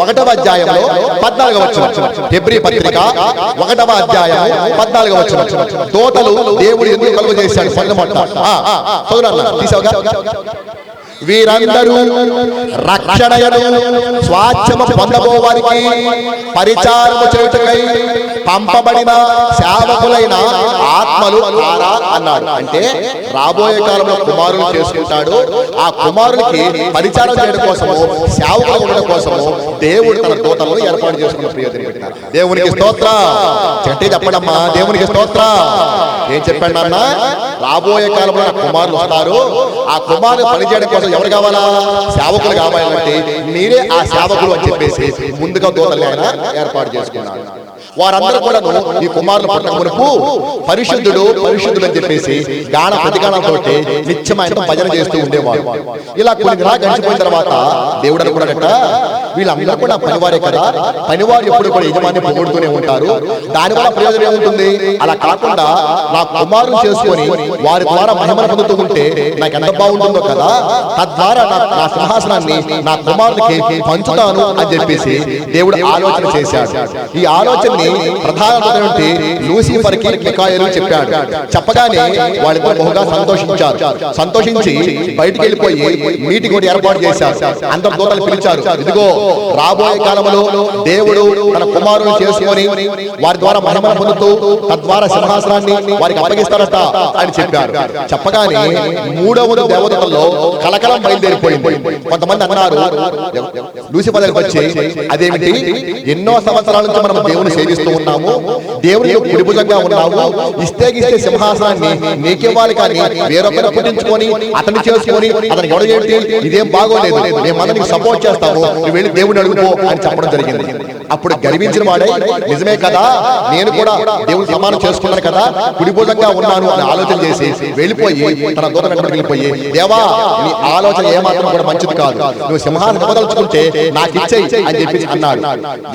1వ అధ్యాయంలో 14వ వచనం. హెబ్రీ పత్రిక 1వ అధ్యాయం 14వ వచనం. దూతలు దేవుడు ఎందుకు కలుగు చేశాడు? వీరందరూ రక్షణయను స్వాస్థ్యము పొందబోవారికి పరిచారము చేయుటకై పంపబడిన సేవకులైన ఆత్మలు అన్నాడు. అంటే రాబోయే కాలంలో కుమారులు చేసుకుంటాడు. ఆ కుమారునికి పరిచారం చేయడం కోసము, సేవకులు ఉండడం కోసము దేవుడు తన దూతలను ఏర్పాటు చేసుకున్న ప్రియతని పెట్టారు. దేవునికి స్తోత్రం. చెట్టే చెప్పడమ్మా, దేవునికి స్తోత్రం. ఏం చెప్పాడు అన్న? రాబోయే కాలంలో కుమారులు వస్తారు. ఆ కుమారులు పనిచేయడం కోసం ఎవరు కావాలా? సేవకులు కావాలంటే మీరే ఆ సేవకులు అని చెప్పేసి ముందుగా దూతలు ఆయన ఏర్పాటు చేసుకున్నాడు. వారందరూ కూడా ఈ కుమారులు పుట్టక మునుపు పరిశుద్ధుడు పరిశుద్ధుడు అని చెప్పేసి గాన ప్రతిగానంతో నిత్యమైన భజన చేస్తూ ఉండేవాడు. ఇలా కొన్ని దినాలు గడిచిపోయిన తర్వాత దేవుడు అనుకున్నాడట, వీళ్ళందరూ కూడా పనివారే కదా, పనివారు ఎప్పుడు కూడా యజమాని పొగుడుతూనే ఉంటారు, దానివల్ల ప్రయోజనం ఏముంటుంది? అలా కాకుండా నా కుమారులు చేసుకొని వారి ద్వారా మహిమను పొందుతూ ఉంటే నాకు ఎంత బాగుంటుందో కదా, తద్వారా నా సింహాసనాన్ని నా కుమారునికి పంచుతాను అని చెప్పేసి దేవుడు ఆలోచన చేశాడు. ఈ ఆలోచనని ప్రధానమైనటువంటి లూసిఫర్కి మిఖాయేలు చెప్పాడు. చెప్పగానే వాళ్ళిద్దరూ బహుగా సంతోషించారు. సంతోషించి బయటికి వెళ్ళిపోయి మీటింగ్ కూడా ఏర్పాటు చేశారు. అందరు దూతలు పిలిచారు. ఇదిగో రాబోయే కాలంలో దేవుడు తన కుమారుని చేసుకొని వారి ద్వారా మహిమ పొందుతూ తద్వారా సింహాసనాన్ని వారికి అప్పగిస్తారట అని చెప్పారు. చెప్పగానే 3వ దేవతల్లో కలకలం బయలుదేరిపోయింది. కొంతమంది అన్నారు లూసిఫర్ దగ్గరికి వచ్చి, అదేమిటి ఎన్నో సంవత్సరాల నుంచి మనం దేవుని సేవిస్తూ ఉన్నాము, దేవుని కుడిభుజంగా ఉన్నాము, ఇస్తే సింహాసనాన్ని నీకివ్వాలి కానీ వేరొకరు పుట్టించుకొని అతన్ని చేసుకొని అతనికి ఎవరు ఏంటి, ఇదేం బాగోలేదు, మేము అందరికి సపోర్ట్ చేస్తాము, నువ్వు వెళ్ళి దేవుని అడుగుపో అని చెప్పడం జరిగింది. అప్పుడు గర్వించిన వాడే నిజమే కదా, నేను కూడా దేవుని సమానం చేసుకున్నాను కదా, కుడిభుజంగా ఉన్నాను అని ఆలోచన చేసి వెళ్ళిపోయి తన దూత వెంట వెళ్ళిపోయి, దేవా నీ ఆలోచన ఏమాత్రం కూడా మంచిది కాదు, నువ్వు సింహాన్ని ఇవ్వదలుచుకుంటే నాకు ఇచ్చేయి అని చెప్పి అన్నాడు.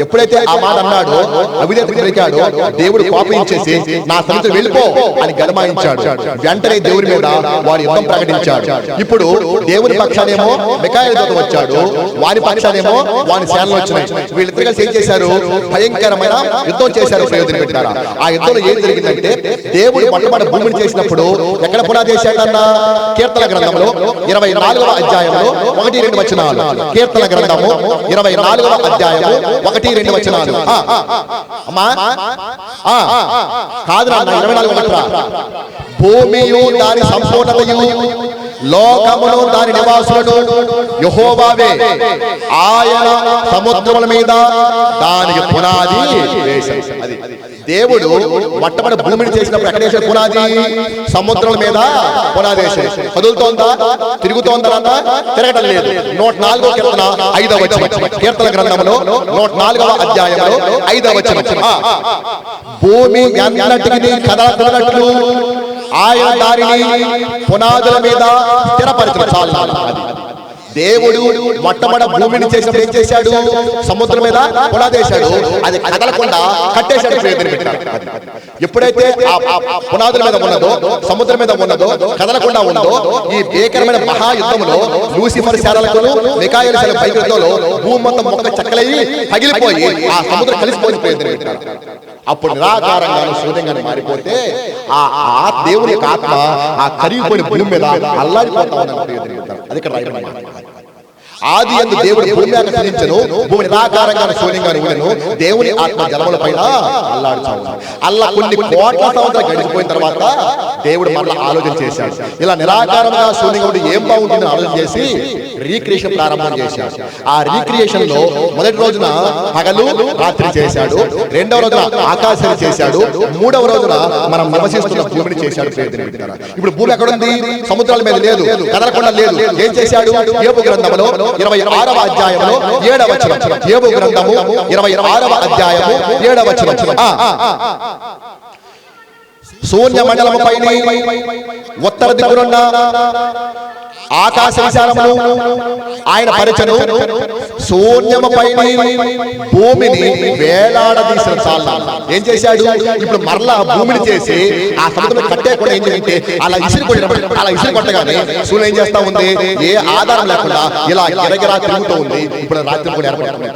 ఎప్పుడైతే ఆ మాట అన్నాడో అవిధేత దొరికాడు, దేవుడు కోపించేసి నా సన్నిధికి వెళ్ళిపో అని గదమాయించాడు. వెంటనే దేవుని మీద వాడు యుద్ధం ప్రకటించాడు. ఇప్పుడు దేవుని పక్షానేమో మిఖాయేలు దూత వచ్చాడు, వారి పక్షానేమో వారి సేనలు వచ్చినాయి. వీళ్ళిద్దరు కలిసి ఏం చేశారు? భయంకరమైన యుద్ధం చేశారు. ప్రయోజనం పెట్టారా? ఆ యుద్ధంలో ఏం జరిగిందంటే దేవుడు మొట్టమొదటి భూమిని చేసినప్పుడు ఎక్కడ పునాది వేశాడన్నా? కీర్తన గ్రంథంలో 24వ అధ్యాయంలో 1-2 వచనాలు. కీర్తన గ్రంథము 24వ అధ్యాయము 1-2 వచనాలు. అమ్మా కాదు నాన్న, 24 భూమియు దాని సంపూర్ణతయు లోకమును దాని నివాసులను యెహోవావే, ఆయన సముద్రముల మీద దానికి పునాది వేశాడు. అది దేవుడు మొట్టమొదటి భూమిని చేసినప్పుడు ఎక్కడ వేసాడు పునాది? సముద్రం మీద పునాది వేసాడు. కదులుతోందా? తిరుగుతోందా? తిరగటం లేదు. 104వ కీర్తన 5వ వచనం. కీర్తన గ్రంథంలో 104వ అధ్యాయంలో 5వ వచనం. భూమి ఎన్నటికీ కదలకున్నట్లు ఆయన దానిని పునాదుల మీద స్థిరపరిచిన. చాలు. దేవుడు మొట్టమొదటి భూమిని చేసినప్పుడు ఏం చేశాడు? సముద్రం మీద పునాదేశాడు, అది కదలకుండా కట్టేశాడు. ఎప్పుడైతే ఆ పునాదుల మీద ఉన్నదో, సముద్రం మీద ఉన్నదో, కదలకుండా ఉన్నదో, ఈ భీకరమైన మహాయుద్ధంలో లూసిఫర్ శాలకు మిఖాయేలు శాల పైకిలో భూమి మొత్తం మొక్క చక్కలయ్యి పగిలిపోయి ఆ సముద్రం కలిసిపోయి ప్రయత్నం పెట్టాడు. అప్పుడు నిరాకారంగాను శూన్యంగాను మారిపోతే ఆ దేవుని యొక్క ఆత్మ ఆ కరిగిపోయిన భూమి మీద అల్లాడిపోతా ఉన్నాడు. అది ఇక్కడ రాయబడింది. ఆది యందు దేవుడు భూమి ఆకర్షించను, భూమి నిరాకారంగా శూన్యంగా ఉండెను, దేవుని ఆత్మ జలముల పైన అల్లాడుచాడు. అల్లా కొన్ని కోట్ల సంవత్సరాలు గడిచిపోయిన తర్వాత దేవుడు మరలా ఆలోచన చేశాడు. ఇలా నిరాకారంగా శూన్యంగా ఉండి ఏం బాగుంటుందని ఆలోచన చేసి రీక్రియేషన్ ప్రారంభం చేశాడు. ఆ రీక్రియేషన్ లో మొదటి రోజున పగలు రాత్రి చేశాడు, రెండవ రోజున ఆకాశాన్ని చేశాడు, మూడవ రోజున మనం నివసిస్తున్న భూమిని చేశాడు. ఇప్పుడు భూమి ఎక్కడుంది? సముద్రాల మీద లేదు, కదలకుండా లేదు. ఏం చేశాడు? యోబు గ్రంథంలో 26వ అధ్యాయంలో 7వ వచనం. యోబు గ్రంథము 26వ అధ్యాయము 7వ వచనం. శూన్య మండలము పైన ఉత్తర దిక్కునున్న ఆకాశ విశాలమును ఆయన పరిచను, శూన్యము పైన భూమిని వేలాడదీసిన చాలు. ఏం చేశాడు? ఇప్పుడు మరలా భూమిని చేసి ఆ సముద్రం కట్టేయకుండా ఏం చేయంటే అలా ఇసిరి కొట్టగానే శూన్యం ఏం చేస్తా ఉంది? ఏ ఆధారం లేకుండా ఇలా ఎరగరా తిరుగుతూ ఉంది. ఇప్పుడు రాత్రి కూడా ఏర్పడుతుంది.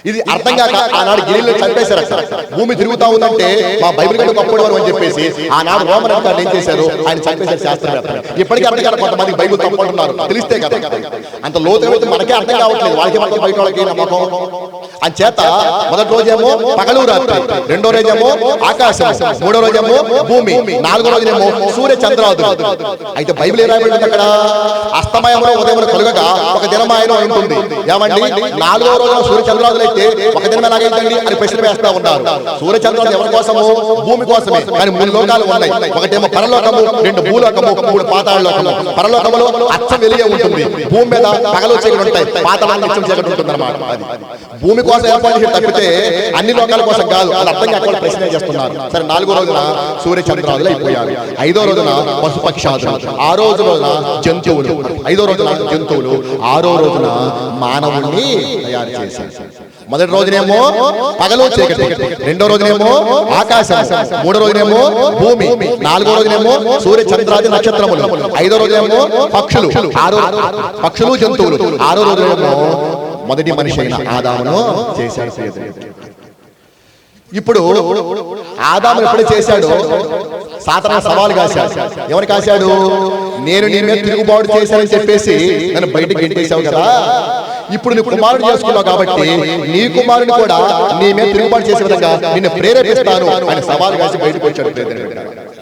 ఇది అర్థం కాక ఆనాడు గిరిలో చంపేశారు. భూమి తిరుగుతా ఉందంటే మా బైబిల్ గడ్డ గొప్పడు అని చెప్పేసి ఆనాడు రోమన్ అధికారులు ఏం చేశారు? ఆయన చంపేశారు శాస్త్రవేత్తలు. ఇప్పటికీ అర్థం కాదు, కొంతమంది బైబిల్ తప్పుకుంటున్నారు. తెలిస్తే కదా, అంత లోతు మనకే అర్థం కావట్లేదు. వాళ్ళకి మనకి బయట వాళ్ళకి నమ్మకం. అంచేత మొదటి రోజేమో పగలు రాత్రి, రెండో రోజేమో ఆకాశం, మూడో రోజేమో భూమి, నాలుగో రోజునేమో సూర్య చంద్రాదులు. అయితే బైబిల్ ఏ రాయబడింది? అక్కడ అస్తమయంలో ఉదయం కలుగగా ఒక దినమాయన ఉంటుంది. ఏమండి, నాలుగో రోజున సూర్య చంద్రాదులు అయితే ఒక దినం ఎలాగైందండి అని ప్రశ్న వేస్తా ఉన్నారు. సూర్య చంద్రాలు ఎవరి కోసము? భూమి కోసమే. కానీ 3 లోకాలు ఉన్నాయి. ఒకటేమో పరలోకము, 2 భూలోకము, 3 పాతాళ లోకము. పరలోకములో అచ్చం వెలిగే ఉంటుంది, భూమి మీద పగలు చీకటి ఉంటాయి, పాతాళాలు నిత్యం చీకటి ఉంటుంది అన్నమాట. భూమి కోసం ఏర్పాటు చేసి తప్పితే అన్ని లోకాల కోసం కాదు. అది అర్థం కాకుండా ప్రశ్న చేస్తున్నారు. సరే, 4వ రోజున సూర్య చంద్రాదులు అయిపోయారు. 5వ రోజున పశుపక్షాదులు, 6వ రోజున జంతువులు, 5వ రోజున జంతువులు, 6వ రోజున మానవుణ్ణి తయారు చేశారు. మొదటి రోజునేమో పగలు చీకటి, రెండో రోజునేమో ఆకాశం, మూడో రోజునేమో భూమి, నాలుగో రోజునేమో సూర్య చంద్రాది నక్షత్రములు, 5వ రోజునేమో పక్షులు, పక్షులు జంతువులు, 6వ రోజునేమో మొదటి మనిషి అయిన ఆదామును చేశాడు. ఇప్పుడు ఆదాము ఎప్పుడు చేశాడు? సాతాను సవాలు కాశాడు. ఎవరు కాశాడు? నేను నీ మీద తిరుగుబాటు చేశానని చెప్పేసి నన్ను బయటికి గెంటేశావు కదా, ఇప్పుడు నీ కుమారుడు చేసుకున్నావు కాబట్టి నీ కుమారుని కూడా నీ మీద తిరుగుబాటు చేసే విధంగా నిన్ను ప్రేరేపిస్తాను అని సవాలు కాసి బయటకు వచ్చాడు.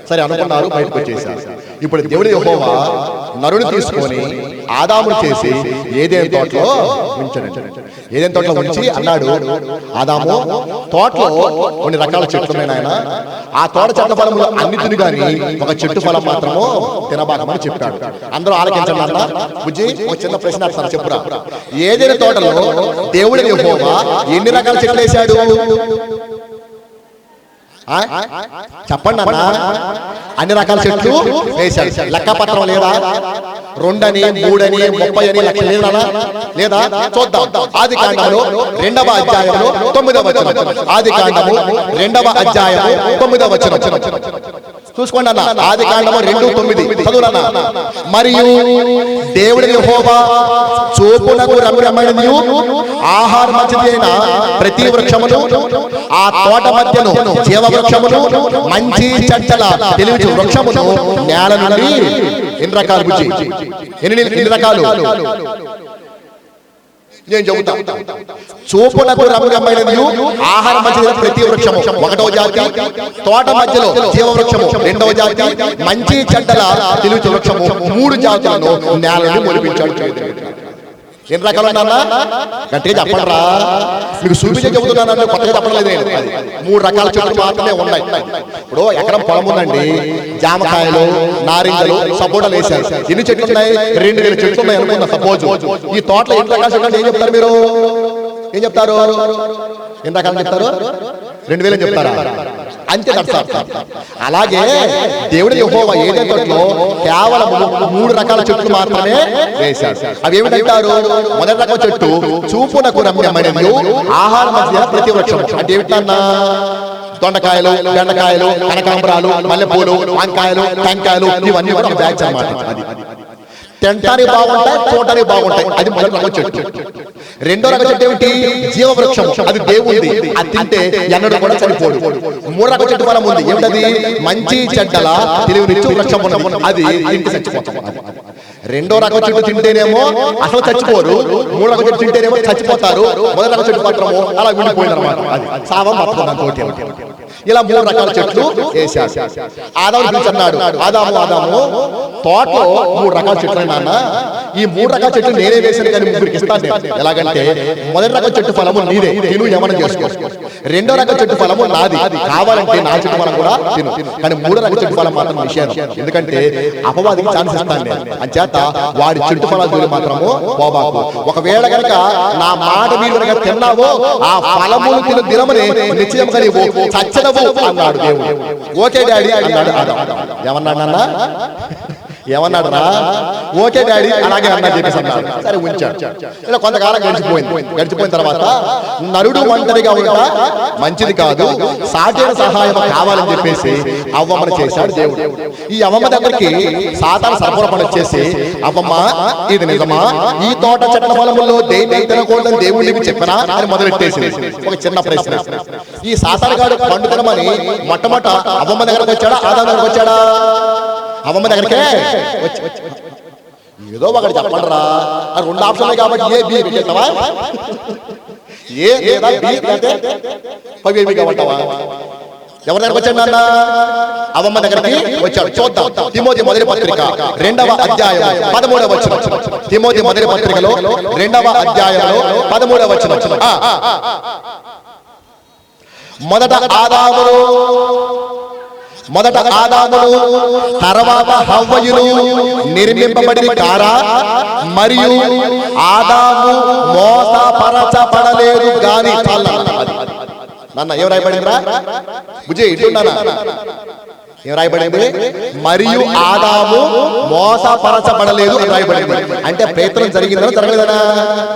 సరే అనుకున్నారు, బయటకు వచ్చేసారు. ఇప్పుడు దేవుడు యెహోవా నరుని తీసుకొని ఆదామును చేసి ఏదైనా తోటలో ఉంచాడు. ఏదైనా తోటలో ఉంచి అన్నాడు, ఆదాము, తోటలో కొన్ని రకాల చెట్లు ఉన్నాయి నాయన, ఆ తోట చెట్ల ఫలములు అన్నిటిని గాని ఒక చెట్టు ఫలం మాత్రము తినబాకమని చెప్పాడు. అందరూ ఆలకించండి అన్న. బుజ్జి, ఒక చిన్న ప్రశ్న అడుగుతాను, చెప్పురా. ఏదైనా తోటలో దేవుడు యెహోవా ఎన్ని రకాల చెట్లు వేశాడు? చెప్పండి అన్న. అన్ని రకాల చెట్లు వేశాడు. లెక్కపత్రం లేదా? 2 అని, 3 అని, 30 అని లక్ష లేదా? చూద్దాం. ఆది కాండములో 2వ అధ్యాయంలో 9వ వచనం. ఆది కాండము 2వ అధ్యాయము 9వ వచనం చూసుకోండి అన్న. ఆది కాండము 2:9 చదువులన్న. మరియు దేవుడు యెహోవా చూపునకు రమ్యమైనదియు ఆహార మంచిదైన ప్రతి వృక్షమును, ఆ తోట మధ్యను జీవ వృక్షమును, మంచి చెట్టల తెలివి వృక్షమును నేల నుండి ఎన్ని రకాలు? బుజ్జి, ఎన్ని రకాలు? నేను చెబుతా. చూపునకు రమ్యమైనది ఆహార మంచిదైన ప్రతి వృక్షము 1వ జాతి, తోట మధ్యలో జీవ వృక్షము 2వ జాతి, మంచి చెడ్డల తెలివి వృక్షము 3 జాతులను నేలను మొలిపించాడు. ఎన్ని రకాలు ఉన్నానా? గట్టిగా చెప్పండిరా. మీకు చూపించే చెబుతున్నాను, కొత్తగా చెప్పలేదు. 3 రకాల చెట్లు మాత్రమే ఉన్నాయి. ఇప్పుడు ఎకరం పొలం ఉందండి, జామకాయలు, నారింజలు, సపోటాలు వేశారు. ఎన్ని చెట్లు ఉన్నాయి? 2000 చెట్లు ఉన్నాయి అనుకున్నా. సపోజ్ ఈ తోటలో ఎన్ని రకాల చెట్లు ఏం చెప్తారు మీరు? ఏం చెప్తారు? ఎన్ని రకాలు చెప్తారు? 2000 చెప్తారా? అంతే ధర్మశాస్త్రం. అలాగే దేవుడు యెహోవా ఏదైనా తోటలో కేవలం 3 రకాల చెట్లు మాత్రమే వేశాడు. అవి ఏమిటంటారు? మొదటి రకం చెట్టు చూపునకు రమ్యమైనది, ఆహార మధ్య ప్రతి వృక్షం. అంటే ఏమిటన్నా? దొండకాయలు, బెండకాయలు, కనకాంబరాలు, మల్లెపూలు, వంకాయలు, టెంకాయలు, ఇవన్నీ కూడా ఒక బ్యాచ్ అన్నమాట. అది తింటానికి బాగుంటాయి, చూడటానికి బాగుంటాయి. అది మొదటి రకం చెట్టు. రెండో రకం చెట్టు ఏమిటి? జీవవృక్షం. అది దేవుంది, అది తింటే ఎన్నడూ కూడా చనిపోడు. 3 రకం చెట్టు ఫలం ఉంది. ఏమిటది? మంచి చెడ్డల తెలివినిచ్చు వృక్షం. అది తింటే చచ్చిపోతాం. రెండో రకం చెట్టు తింటేనేమో అసలు చచ్చిపోరు, 3 రకం చెట్టు తింటేనేమో చచ్చిపోతారు. మొదటి రకం చెట్టు మాత్రము అలా విడిపోయింది అనమాట. అది సావం తోటి. ఇలా 3 రకాల చెట్లు వేశాడు. ఆదాము పిలిచన్నాడు, ఆదాము తోటలో 3 రకాల చెట్లు నాన్న, ఈ 3 రకాల చెట్లు నేనే వేసాను కానీ ముగ్గురికి ఇస్తాను నేను. ఎలాగంటే మొదటి రకం చెట్టు ఫలము నీదే, తిను ఏమన్నా చేసుకో. రెండో రకం చెట్టు ఫలము నాది, కావాలంటే నా చెట్టు ఫలం కూడా తిను. కానీ 3 రకం చెట్టు ఫలం మాత్రం నిషేధం. ఎందుకంటే అపవాదికి ఛాన్స్ ఇస్తాను నేను. అంచేత వాడి చెట్టు ఫలాలు జోలి మాత్రము పోబాకు. ఒకవేళ గనక నా మాట మీరు గనక తిన్నావో ఆ ఫలములు తిను దినమని నిశ్చయముగా నీవు చచ్చదవు అన్నాడు దేవుడు. ఓకే డాడీ అన్నాడు ఆదాము. ఏమన్నాడు రా? ఓకే డాడీ అలాగే అన్నా చెప్పేసి అన్నాడు. సరే ఉంచాడు. ఇలా కొంతకాలం గడిచిపోయిన తర్వాత నరుడు ఒంటరిగా ఉంటా మంచిది కాదు, సాటిన సహాయం కావాలని చెప్పేసి అవ్వమ్మను చేశాడు దేవుడు. ఈ అవ్వమ్మ దగ్గరికి సాతాను సర్పణ వచ్చేసి, అవ్వమ్మ ఇది నిజమా? ఈ తోట చెట్ల ఫలముల్లో దేన్ని తినకూడదని దేవుడు నీకు చెప్పనా అని మొదలెట్టేసింది. ఒక చిన్న ప్రశ్న. ఈ సాతాను గాడు పండు తినమని మొట్టమొదట అవ్వమ్మ దగ్గరకు వచ్చాడా, ఆదాము దగ్గరకు వచ్చాడా? అవ్వమ్మ దగ్గరికే ఏదో ఒకటి చెప్పండి రా. 2 ఆప్షన్లు కాబట్టి ఏ బి పెట్టేస్తావా? ఏ లేదా బి పవి కాబట్టావా? ఎవరి దగ్గరకు వచ్చాడు నాన్న? అవ్వమ్మ దగ్గరికి వచ్చాడు. చూద్దాం. తిమోతి మొదటి పత్రిక 2వ అధ్యాయం 13వ వచనం. తిమోతి మొదటి పత్రికలో 2వ అధ్యాయంలో 13వ వచనం. మొదట ఆదామును తర్వాత హవ్వయును నిర్మింపబడిన కారా? మరియు ఆదాము మోసపరచబడలేదు గాని. నాన్న ఏం రాయబడిందిరా? బుజ్జి ఇటున్నానా? ఏం రాయబడింది? మరియు ఆదాము మోసపరచబడలేదు అని రాయబడింది. అంటే ప్రయత్నం జరిగిందని జరగలేదనా?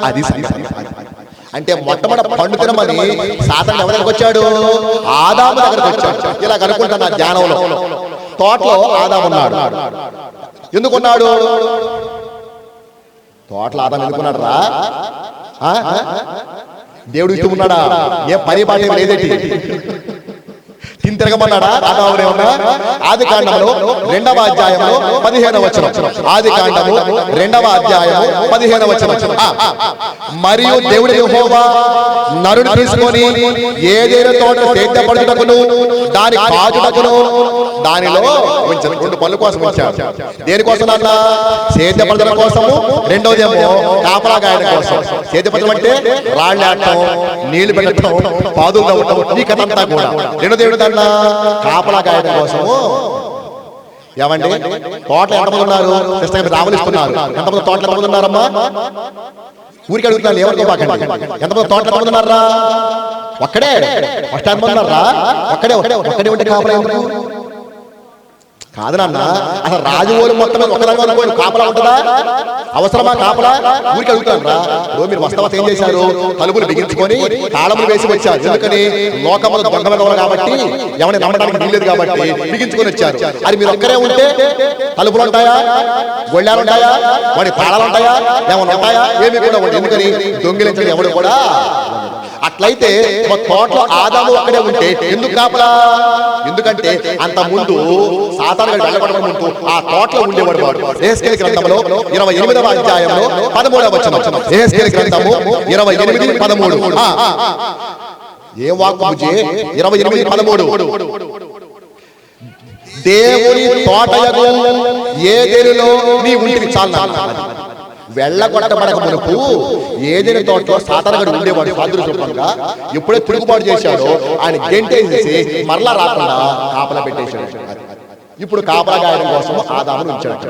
అది అంటే మొట్టమొదటి పండు తినమని సాతాను ఎవరి దగ్గరకు వచ్చాడు? ఆదాము దగ్గరకు వచ్చాడు. ఇలా కనుక్కుంటున్నా ధ్యానంలో. తోటలో ఆదాము ఉన్నాడు. ఎందుకున్నాడు? తోటలో ఆదాము ఎందుకున్నాడు రా? దేవుడు ఇస్తూ ఉన్నాడా? ఏ పని పాట లేదేటి? తిని తిరగమన్నాడా? ఆదామునేమన్నా? ఆది కాండములో 2వ అధ్యాయంలో 15వ వచనం. ఆది కాండము 2వ అధ్యాయము 15వ వచనం. మరియు దేవుడు యెహోవా నరుని తీసుకొని ఏదైనా తోట సేద్యపరచుటకును దాని కాచుటకును దానిలో ఉంచాడు. 2 పనుల కోసం ఉంచాడు. దేనికోసం అన్న? సేద్యపరచడం కోసము, రెండోదేమో కాపలా కాయడం కోసం. సేద్యపరచడం అంటే రాళ్ళు ఆడటం, నీళ్లు పెట్టడం, పాదులు తవ్వటం, ఈ కథ అంతా కూడా. రెండోదేవుడు దాన్ని కాపలా కాయడం కోసము. ఏమండి తోటలు ఎంతమంది ఉన్నారు? రావలిస్తున్నారు. ఎంతమంది తోటలు ఎంతమంది ఉన్నారమ్మా? ఊరికి అడుగుతున్నారు, ఏమనుకోబాకండి. ఎంతమంది తోటలు ఎంతమంది ఉన్నారా? ఒక్కడే. ఫస్ట్ ఎంతమంది ఉన్నారా? ఒక్కడే ఉంటే కాపలా ఎందుకు? కాదు నాన్న, అసలు రాజుగోలు మొత్తం ఒకదాని అనుకోండి కాపలా ఉంటుందా? అవసరమా కాపలా? ఊరికి అడుగుతాను రా. మీరు వస్తావా ఏం చేశారు? తలుపులు బిగించుకొని తాళములు వేసి వచ్చారు. ఎందుకని? లోకములు దొంగ కాబట్టి ఎవరిని నమ్మడానికి వీల్లేదు కాబట్టి బిగించుకొని వచ్చారు. అది మీరు ఒక్కరే ఉంటే తలుపులు ఉంటాయా? గొళ్ళాలు ఉంటాయా? వాడి తాళాలు ఉంటాయా? ఏమైనా ఉంటాయా? ఏమి కూడా ఉండదు. ఎందుకని? దొంగిలించడం ఎవడు కూడా. అట్లయితే తోటలో ఆదాము ఒక్కడే ఉంటే ఎందుకు కాపలా? ఎందుకంటే అంత ముందు సాతాను గారు వెళ్ళబడడం ముందు ఆ తోటలో ఉండేవాడు వాడు. యెహెజ్కేలు గ్రంథంలో 28వ అధ్యాయంలో 13వ వచనం. యెహెజ్కేలు గ్రంథము 28:13. ఏ వాక్కు బుజ్జి? 28:13. దేవుని తోటయగు ఏదెనులో నీ ఉంటివి చాలు. వెళ్ళగొట్టబడక మునుపు ఏదైనా తోటలో సాతానుగాడు ఉండేవాడు సాదృశ్యంగా. ఎప్పుడే తిరుగుబాటు చేశాడో ఆయన గెంటేసేసి మరలా రాకుండా కాపలా పెట్టేశాడు. ఇప్పుడు కాపలా గాయడం కోసం ఆదామును ఉంచాడు.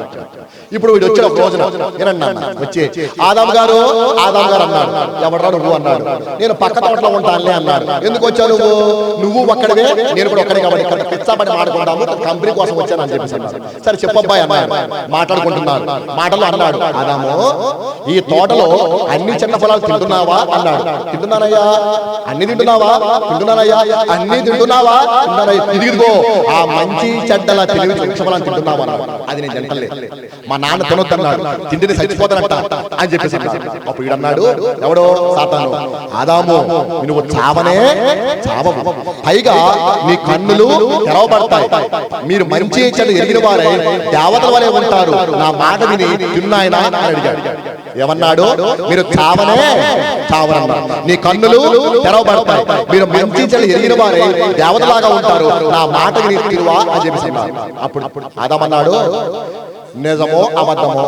ఇప్పుడు వీడు వచ్చాడు ఒక రోజున, ఏనన్నా వచ్చి ఆదాము గారు అన్నాడు. ఎవడరా నువ్వు అన్నాడు. నేను పక్క తోటలో ఉంటానులే అన్నాడు. ఎందుకు వచ్చావు నువ్వు ఒక్కడివే, నేను కూడా ఒక్కడే కాబట్టి ఇక్కడ పిచ్చాపడి మాట్లాడుకుంటాము, కంపెనీ కోసం వచ్చాను అని చెప్పేసి అన్నాడు. సరే చెప్పబ్బాయి అన్నాడు. మాట్లాడుకుంటున్నాడు. మాటలు అన్నాడు, ఆదాము ఈ తోటలో అన్ని చిన్న ఫలాలు తింటున్నావా అన్నాడు. తింటున్నానయ్యా. అన్ని తింటున్నావా? తింటున్నానయ్యా. అన్ని తింటున్నావా? తింటున్నానయ్యా. ఇదిగో ఆ మంచి చెడ్డల తెలివి వృక్షఫలాన్ని తింటున్నావా అన్నాడు. అది నేను తింటలే, మా నాన్న తినొద్దన్నాడు, తిండిని చచ్చిపోతానట అని చెప్పేసి అప్పుడు ఈడన్నాడు, ఎవడో సాతాను, ఆదాము నువ్వు చావనే చావవు, పైగా నీ కన్నులు తెరవబడతాయి, మీరు మంచి చెడు ఎరిగిన వారే దేవతల వలె ఉంటారు, నా మాట విని తిన్నాయనా అని అడిగాడు. ఏమన్నాడు? మీరు చావనే చావరన్నారు, నీ కన్నులు తెరవబడతాయి, మీరు మంచి చెడు ఎరిగిన వారే దేవతలాగా ఉంటారు, నా మాట విని తిరువా అని చెప్పేసి అప్పుడు ఆదామన్నాడు, నిజమో అబద్ధమో,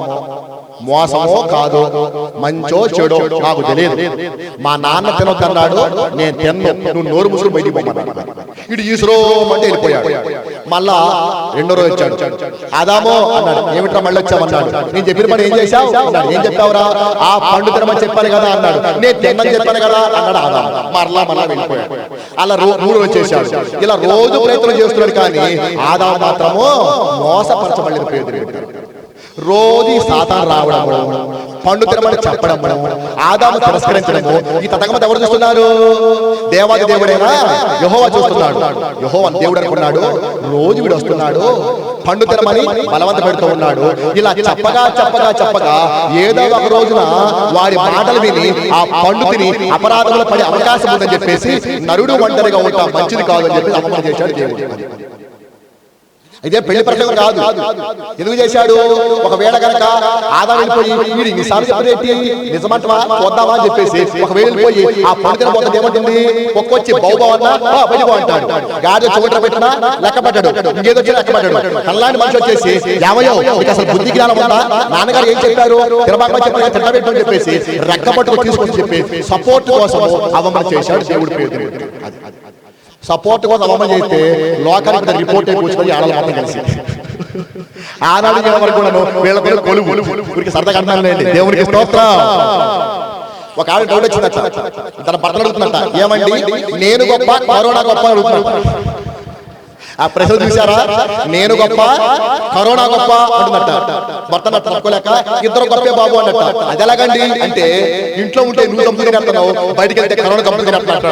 మోసమో కాదు, మంచో చెడో నాకు తెలియదు, మా నాన్న తినొద్దన్నాడు, నేను తిన్ను, నువ్వు నోరు ముసురు బయటికి పోమన్నాడు. ఇటు ఈశ్వరోమంటే వెళ్ళిపోయాడు. మళ్ళా రెండో రోజు వచ్చాడు. ఆదామో అన్నాడు. ఏమిట్రా మళ్ళీ వచ్చామన్నాడు. నేను చెప్పిన పని ఏం చేశావు అన్నాడు. ఏం చెప్పావురా? ఆ పండు తినమని చెప్పాను కదా అన్నాడు. నేను తిన్నని చెప్పాను కదా అన్నాడు ఆదాము. మళ్ళా వెళ్ళిపోయాడు. అలా మూడు వచ్చేసాడు. ఇలా రోజు ప్రయత్నం చేస్తున్నాడు, కానీ ఆదాము మాత్రము మోసపరచబడిన ప్రయత్నం. రోజు సాతాను రావడము, పండు తినమని చెప్పడము, ఆదాము తిరస్కరించడము, ఈ తతంగమంతా ఎవరు చూస్తున్నారు? దేవాది దేవుడైనా యెహోవా చూస్తున్నాడు. యెహోవా దేవుడు అనుకున్నాడు. రోజు వీడు వస్తున్నాడు, పండు తినమని బలవంత పెడుతూ ఉన్నాడు. ఇలా చెప్పగా ఏదో ఒక రోజున వారి మాటలు విని ఆ పండు తిని అపరాధంలో పడే అవకాశం ఉందని చెప్పేసి నరుడు ఒంటరిగా ఉంటాం మంచిది కాదు అని చెప్పి అపమానం చేశాడు దేవుడు. ఇదే పెళ్లి ప్రసంగం కాదు. ఎందుకు చేశాడు? ఒకవేళ కనుక ఆదాము వెళ్ళిపోయి వీడు ఇన్నిసార్లు చెప్పేటి నిజమంటవా చూద్దామా అని చెప్పేసి ఒకవేళ వెళ్ళిపోయి ఆ పండుగ మొత్తం ఏమంటుంది? ఒక్కొచ్చి బౌబవన్నా బయటకు అంటాడు, గాడి చోట పెట్టినా లెక్క పెట్టాడు, ఇంకేదో వచ్చి లెక్క పెట్టాడు. కల్లాంటి మనిషి వచ్చేసి ఏమయ్యో నీకు అసలు బుద్ధి జ్ఞానం ఉందా? నాన్నగారు ఏం చెప్పారు? తిరబాక చెప్పారు, తిట్టబెట్టు అని చెప్పేసి రెక్క పట్టుకు తీసుకొని చెప్పి సపోర్ట్ కోసం అవమానం చేశాడు దేవుడు పేరు. సపోర్ట్ కోసం అవమానం చేస్తే లోకానికి రిపోర్ట్ కూర్చొని ఆడలు మాత్రం కలిసి ఆనాడు వరకు కూడా వీళ్ళ పేరు కొలువు ఊరికి సరదాగా అంటున్నానండి. దేవునికి స్తోత్రం. ఒక ఆవిడ డౌట్ వచ్చిందట, తన భర్తను అడుగుతున్నట్ట, ఏమండి నేను గొప్ప కరోనా గొప్ప అడుగుతున్నట్ట. ఆ ప్రశ్న చూసారా? నేను గొప్ప కరోనా గొప్ప అంటున్నట్ట. భర్తను తట్టుకోలేక ఇద్దరు గొప్పే బాబు అన్నట్ట. అది ఎలాగండి అంటే, ఇంట్లో ఉంటే నువ్వు చంపుకుని తింటున్నావు, బయటికి వెళ్తే కరోనా చంపుకుని తింటున్నట్ట.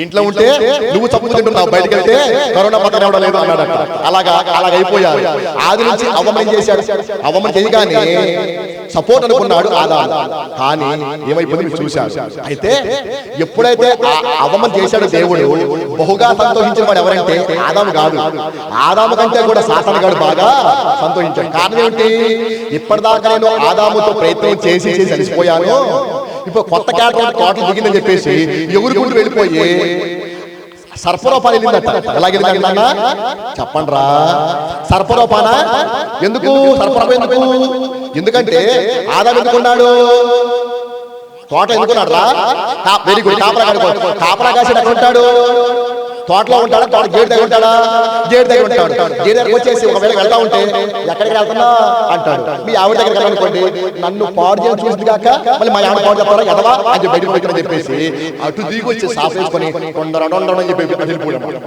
ఇంట్లో ఉంటే నువ్వు చంపు తింటున్నావు, బయటకు వెళ్తే కరోనా పక్కన ఎవడం లేదు అన్నాడట. అలాగా అయిపోయారు. ఆది నుంచి అవమానం చేశాడు. అవమానం చేయగానే సపోర్ట్ అనుకున్నాడు ఆదాము, కానీ ఏమైపోయింది మీరు చూశారు. అయితే ఎప్పుడైతే అవమానం చేశాడు దేవుడు, బహుగా సంతోషించిన వాడు ఎవరంటే ఆదాము కాదు. ఆదాము కంటే కూడా సాతాను గాడు బాగా సంతోషించాడు. కారణం ఏమిటి? ఇప్పటిదాకా నేను ఆదాముతో ప్రయత్నం చేసి కలిసిపోయాను, ఇప్పుడు కొత్త క్యారెక్టర్ కోటలు దిగిందని చెప్పేసి ఎగురుకుంటూ వెళ్ళిపోయి సర్పరూపాలు వెళ్ళిందట. ఎలాగెళ్ళిందన్నా చెప్పండి రా. సర్పరూపాన ఎందుకు? సర్పరూపం ఎందుకు? ఎందుకంటే ఆదాము ఎందుకున్నాడు? తోట ఎందుకున్నాడు రా? Very good. కాపలా కాసి ఎక్కడ ఉంటాడు? తోటలో ఉంటాడా? తోట గేట్ దగ్గర ఉంటాడా? గేట్ దగ్గర ఉంటాడు. గేట్ దగ్గర వచ్చేసి ఒకవేళ వెళ్తా ఉంటే ఎక్కడికి వెళ్తున్నా అంటాడు. మీ ఆవిడ దగ్గర వెళ్ళాలనుకోండి, నన్ను పాడు చేయడం చూసింది కాక మళ్ళీ మా ఆవిడ పాడు చెప్తారా ఎదవా అని చెప్పి బయటకు వచ్చాడని చెప్పేసి అటు దిగి వచ్చి సాఫ్ వేసుకొని అని చెప్పి వెళ్ళిపోయాడు.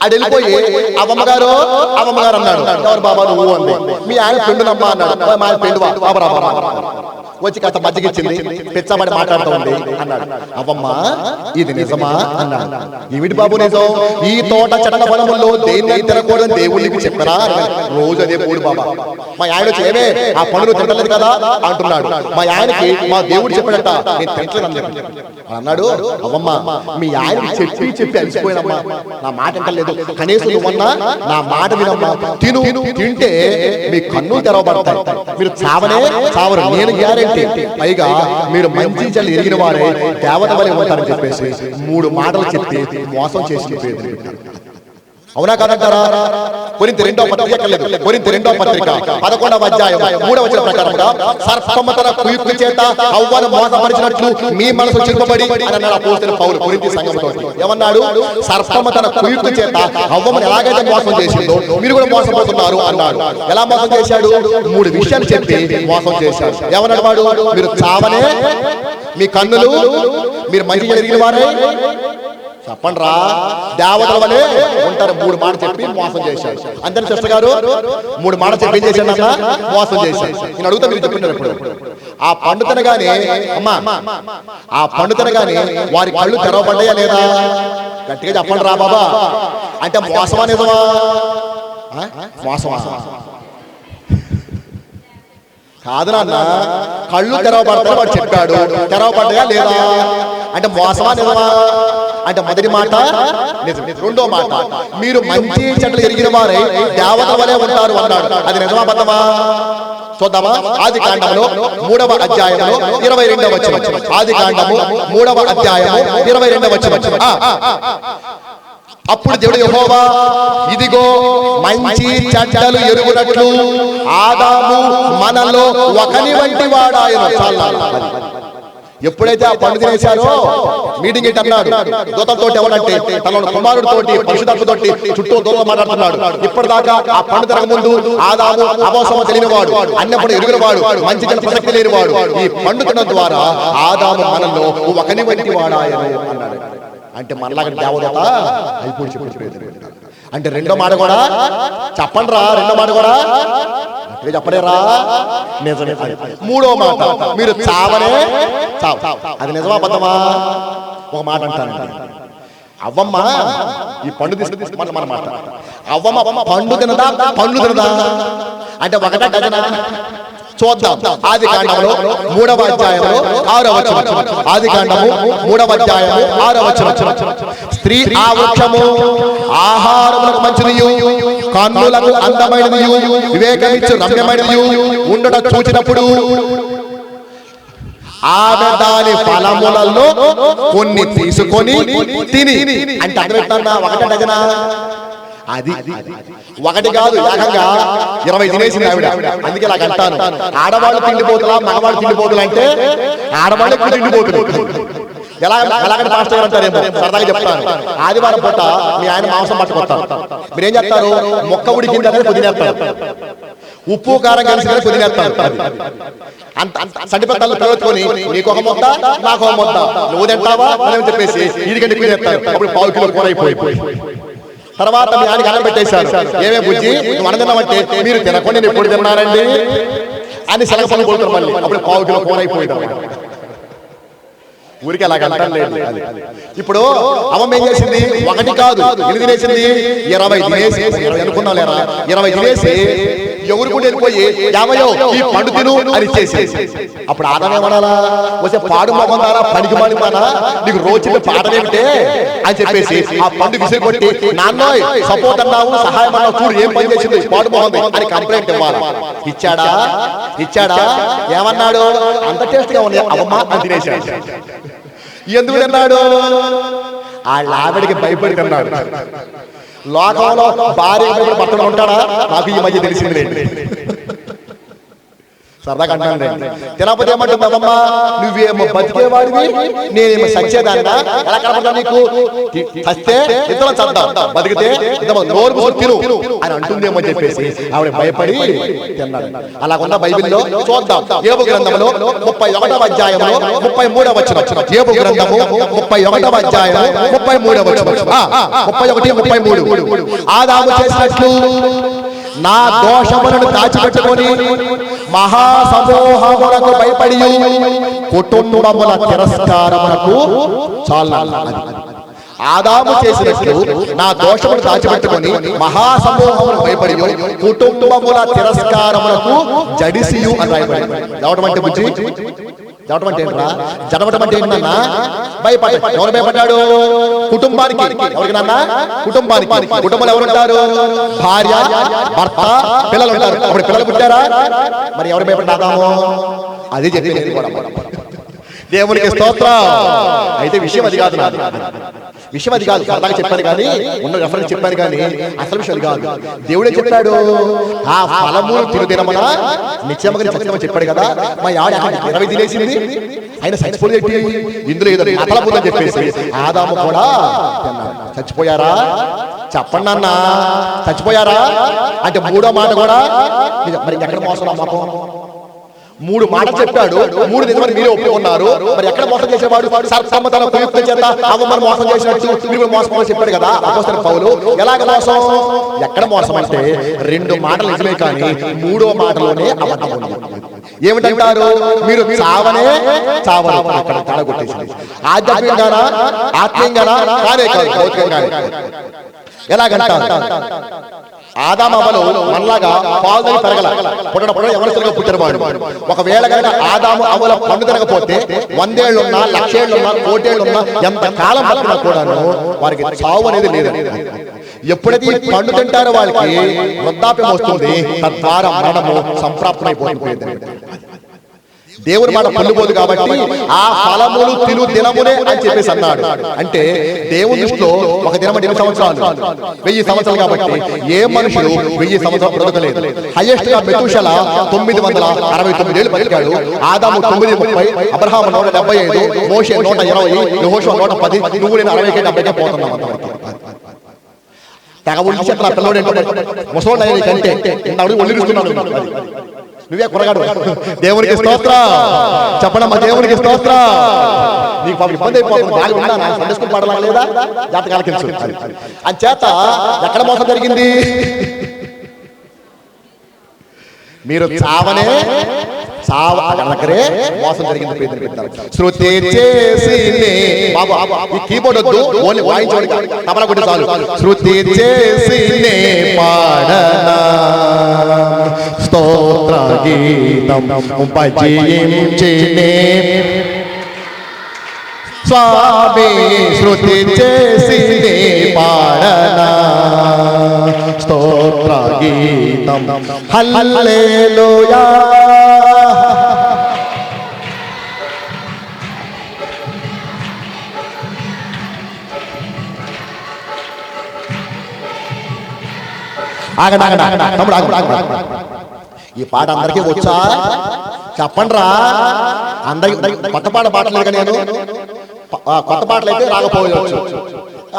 అది వెళ్ళిపోయి అమ్మగారు అన్నాడు. ఎవరు బాబా నువ్వు అంది. మీ ఆయన పెండునమ్మా అన్నాడు. మా ఆయన పెండువా బాబా వచ్చి కాస్త మజ్జిగిచ్చింది, పిచ్చబడి మాట్లాడుతూ ఉంది అన్నాడు. అవ్వమ్మ ఇది నిజమా అన్నాడు. ఏమిటి బాబు నిజం? ఈ తోట చెట్ల పొలంలో దేన్ని తినకూడదని దేవుడికి చెప్పరా? రోజు అదే పోడు బాబా. మా ఆయన ఏమే ఆ పనులు తినలేదు కదా అంటున్నాడు. మా ఆయనకి మా దేవుడు చెప్పాడట, నేను తింటలేదు అన్నాడు. అవ్వమ్మ మీ ఆయన చెప్పి అలసిపోయినమ్మా, నా మాట వింటలేదు, కనీసం నువ్వన్నా నా మాట వినమ్మా, తింటే మీ కన్నులు తెరవబడతాయి, మీరు చావనే చావరు, నేను గ్యారెంటీ, పైగా మీరు మంచి చెల్లి ఎరిగిన వారే దేవత వలె ఉంటారని చెప్పేసి 3 మాటలు చెప్పి మోసం చేసి అవునా కాదంటారా? కొరింథీ రెండవ పత్రిక ఎక్కర్లేదు. కొరింథీ రెండవ పత్రిక 11వ అధ్యాయం 3వ వచనం ప్రకారంగా సర్పము తన కుయుక్తి చేత హవ్వను మోసపరిచినట్లు మీ మనసు చిలుపబడి అని అన్నాడు అపోస్తలుడు పౌలు కొరింథీ సంఘంతో. ఏమన్నాడు? సర్పము తన కుయుక్తి చేత హవ్వను ఎలాగైతే మోసం చేసిందో మీరు కూడా మోసపోతున్నారు అన్నాడు. ఎలా మోసం చేశాడు? 3 విషయాలు చెప్పి మోసం చేశాడు. ఏమన్నాడు వాడు? మీరు చావనే, మీ కన్నులు, మీరు మంచిగా ఎరిగిన వారే, చెప్పండి రా, దేవతల వలె ఉంటారు. 3 మాటలు చెప్పి మోసం చేశాడు. అందరి సిస్టర్ గారు 3 మాటలు చెప్పి ఏం చేశాడు అన్న? మోసం చేశాడు. నేను అడుగుతా, మీరు చెప్పినారు ఇప్పుడు ఆ పండు తినగానే, అమ్మా ఆ పండు తినగానే వారి కళ్ళు తెరవబడ్డాయా లేదా? గట్టిగా చెప్పండి రా బాబా. అంటే మోసమా నిజమా? మోసమా? కాదు నాన్న, కళ్ళు తెరవబడతాయి వాడు చెప్పాడు. తెరవబడ్డాయా లేదా? అంటే మోసమా నిజమా? అంటే మొదటి మాట నిజం. రెండో మాట, మీరు మంచి చెట్లు ఎరిగిన వారై దేవత వలె ఉంటారు అన్నాడు. అది నిజమా అబద్ధమా? చూద్దామా? ఆది కాండములో 3వ అధ్యాయంలో 22వ వచనం. ఆది కాండము 3వ అధ్యాయము 22వ వచనం. అప్పుడు దేవుడు యెహోవా, ఇదిగో మంచి చెడ్డలు ఎరుగునట్లు ఆదాము మనలో ఒకని వంటి వాడాయను. చాలా ఎప్పుడైతే ఆ పండు తినేశారో మీటింగ్ ఏంటి అన్నాడు. దూతలతో ఎవరంటే తన కుమారుడితోటి పరిశుద్ధాత్మతోటి చుట్టూ దూతలు మాట్లాడుతున్నాడు. ఇప్పటిదాకా ఆ పండు తినక ముందు ఆదాము అపోసమ తెలియనివాడు, అన్నప్పుడు ఎరుగునవాడు, మంచి జన ప్రసక్తి లేనివాడు. ఈ పండు తినడం ద్వారా ఆదాము మనలో ఒకని వంటి వాడాయను అన్నాడు. అంటే మనలాగా దేవదూత అయిపోయి చెప్పి అంటే రెండో మాట కూడా చెప్పండి రా. రెండో మాట కూడా చెప్పలేరా? నిజమే. 3వ మాట, మీరు చావనే చావు. అది నిజమా అబద్ధమా? ఒక మాట అంటాను. అవ్వమ్మ ఈ పండు తీసుకుంటే మన మాట. అవ్వమ్మ పండు తినదా? పండు తినదా? అంటే ఒకట డజనా? చూద్దాం. ఆది కాండములో 3వ అధ్యాయంలో 6వ వచనం. ఆది కాండము 3వ అధ్యాయము 6వ వచనం. స్త్రీ ఆ వృక్షము ఆహారములకు మంచిదియు, కన్నులకు అందమైనదియు, వివేకమిచ్చు రమ్యమైనదియు ఉండట చూచినప్పుడు ఆమె దాని ఫలములలో కొన్ని తీసుకొని తిని. అంటే అర్థం ఒకట డజనా? అది ఒకటి కాదు, ఏకంగా 20 తినేసింది ఆవిడ. అందుకే నాకు అంటాను, ఆడవాళ్ళు తిండిపోతులా మగవాళ్ళు తిండిపోతులు అంటే ఆడవాళ్ళు ఎక్కువ తిండిపోతులు. ఎలాగంటే పాస్టర్ గారు అంటారేమో, సరదాగా చెప్తాను. ఆదివారం పూట మీ ఆయన మాంసం పట్టుకొస్తారు. మీరేం చెప్తారు? మొక్క ఉడికింది అనేది పొదినేస్తారు, ఉప్పు కారం కలిసి పొదినేస్తారు. సండిపత్తాలు పిలుచుకొని నీకు ఒక మొత్త నాకు ఒక మొత్త, నువ్వు తింటావా అని చెప్పేసి ఇదిగంటే తినేస్తారు. అప్పుడు 1/2 కిలో కూర అయిపోయి తర్వాత మీ ఆయనకి అన్నం పెట్టేశారు. ఏమే బుజ్జి నువ్వు అన్నం తిన్నామంటే మీరు తినకుండా నేను ఎప్పుడు తిన్నారండి అని సెలవు కొడుతారు. మళ్ళీ అప్పుడు 1/2 కిలో కూర అయిపోయింది. ఊరికి అలాగ అంటారు లేదు. ఇప్పుడు అమ్మ ఏం చేసింది? ఒకటి కాదు, ఎన్ని తినేసింది? 20 తినేసి అనుకున్నాం లేరా? 20 తినేసి ఎవరు కూడా వెళ్ళిపోయి యాభయో ఈ పండు తిను అని ఇచ్చేసి అప్పుడు ఆదాం ఏమనాలా? వస్తే పాడు మొగందారా, పనికి మాలిమానా, నీకు రోజు పాటలేమిటే అని చెప్పేసి ఆ పండు విసిరి కొట్టి నాన్నోయ్ సపోర్ట్ అన్నావు, సహాయం అన్నావు, చూడు ఏం పని చేసింది పాడు మొగంది అని కంప్లైంట్ ఇవ్వాలి. ఇచ్చాడా? ఇచ్చాడా? ఏమన్నాడు? అంత టేస్ట్ గా ఉంది అమ్మమ్మ అని తినేశాడు. ఎందుకు తిన్నాడు? ఆ ఆవిడికి భయపడి తిన్నాడు. లోకంలో భార్య భర్తలు ఉంటాడా? నాకు ఈ మధ్య తెలిసింది. సరదాగా అంటాను. తినకపోతే ఏమంటుంది అమ్మమ్మ? నువ్వేమో బతికేవాడివి, నేనేమో సచ్చేదాన్నా. ఎలా కనపడతా నీకు? చస్తే ఇద్దరం చద్దాం, బతికితే నోరు మూసుకొని తిను అని అంటుందేమో చెప్పేసి ఆవిడ భయపడి తిన్నాడు. అలాగున్న బైబిల్లో చూద్దాం. యోబు గ్రంథంలో 31వ అధ్యాయంలో 33వ వచనం. యోబు గ్రంథము 31వ అధ్యాయం 33వ వచనం. 31, 33. ఆదాము చేసినట్లు నా దోషములను దాచిపెట్టుకొని మహాసమూహములకు భయపడి కుటుంబముల తిరస్కారములకు చాలాలి. ఆదాము చేసినట్లు నా దోషములు దాచిపెట్టుకొని మహాసమూహములకు భయపడి కుటుంబముల తిరస్కారములకు జడిసియు అని రాయబడింది. ఎవడం అంటే బుజ్జి? జడవడం అంటే ఏంట్రా? జడవడం అంటే ఏంటన్నా? భయపడ్డా. ఎవరు భయపడ్డాడు? కుటుంబానికి. ఎవరికి నాన్న? కుటుంబానికి. కుటుంబంలో ఎవరు ఉంటారు? భార్య, భర్త, పిల్లలు ఉంటారు. అప్పుడు పిల్లలు పుట్టారా? మరి ఎవరు భయపడ్డాము? అదే చెప్పి దేవునికి స్తోత్రం. అయితే విషయం అది కాదు. విషయం అది కాదు, సరదాగా చెప్పాను కానీ, ఉన్న రెఫరెన్స్ చెప్పాను కానీ అసలు విషయం అది కాదు. దేవుడే చెప్పాడు, ఆ ఫలము తినదినమన నిత్యమని సత్యమని చెప్పాడు కదా. మా ఆవిడ 20 తినేసింది, ఆయన చచ్చిపోయేటి ఇందులో ఏదో మతలబుద్దని చెప్పేసి ఆదాము కూడా చచ్చిపోయారా? చెప్పండి అన్న, చచ్చిపోయారా అంటే మూడో మాట కూడా మరి ఎక్కడ మోసం నమ్మకం? 3 మాటలు చెప్పాడు, 3 నిజమని మీరే ఒప్పుకున్నారు. మరి ఎక్కడ మోసం చేసేవాడు? సర్పము తన ప్రయుక్తం చేత అవ్వమని మోసం చేసినట్టు మీరు మోసం చెప్పాడు కదా అపోస్తలుడైన పౌలు. ఎలాగ మోసం? ఎక్కడ మోసం అంటే 2 మాటలు నిజమే కానీ 3వ మాటలోనే అబద్ధం ఉంది. ఏమిటంటారు? మీరు చావనే చావరు. అక్కడ తడగొట్టేసింది. ఆధ్యాత్మికంగానా, ఆత్మీయంగానా? కానే కాదు, భౌతికంగానే. ఎలాగంటారు? ఆదామవలు మనలాగా పాలు పెరగల, పుట్టడం ఎవరిగా పుట్టినవాడు. ఒకవేళ కనుక ఆదాము అవల పండు తినకపోతే 100 ఏళ్ళున్నా, 1,00,000 ఏళ్ళున్నా, 1,00,00,000 ఏళ్ళున్నా, ఎంత కాలం బతికినా కూడాను వారికి చావు అనేది లేదు. ఎప్పుడైతే ఈ పండు తింటారో వాళ్ళకి వృద్ధాప్యం వస్తుంది, తద్వారా మరణము సంప్రాప్తమైపోయింది. దేవుని మాట పొందుకోదు కాబట్టి ఆ ఫలములు తిను దినమునే అని చెప్పేసి అన్నాడు. అంటే దేవుని దృష్టిలో ఒక దినం 8 సంవత్సరాలు, 1000 సంవత్సరాలు. కాబట్టి ఏ మనుషులు 1000 సంవత్సరాలు బ్రతకలేదు. హైయెస్ట్ గా మెతూషెల 969 ఏళ్ళు బతికాడు. ఆదాము 930, అబ్రహాము 175, మోషే 120, యెహోషువ 110. నువ్వు నేను 60కి 70కే పోతున్నావు. తెగ ఉల్లి చెట్ల పిల్లడు ఏంటంటే ముసలోడు కంటే నాడు ఒళ్ళిస్తున్నాడు. నువ్వే కొరగాడు. దేవునికి స్తోత్రం చెప్పడమ్మా, దేవునికి స్తోత్రం. నీకు పాపం ఇబ్బంది అయిపోతుంది. బాగా విన్నానా? సండే స్కూల్ పాడలా లేదా? జాతకాల తెలుసు. అంచేత ఎక్కడ మోసం జరిగింది? మీరు చావనే దగ్గరే మోసం జరిగింది. శృతి చేసి బాబు ఈ కీబోర్డ్ వద్దు, ఓన్లీ వాయించండి, తబలా కొట్టి చాలు. శృతి చేసి పాడనా స్తోత్ర గీతం భజించినే స్వామి. శృతి చేసి పాడనా స్తోత్ర గీతం హల్లెలూయా. తమ్ముడు ఈ పాట అందరికీ వచ్చా? చెప్పండి రా. అందరికి కొత్త పాట పాడలేదు. నేను కొత్త పాటలు అయితే రాకపోవచ్చు,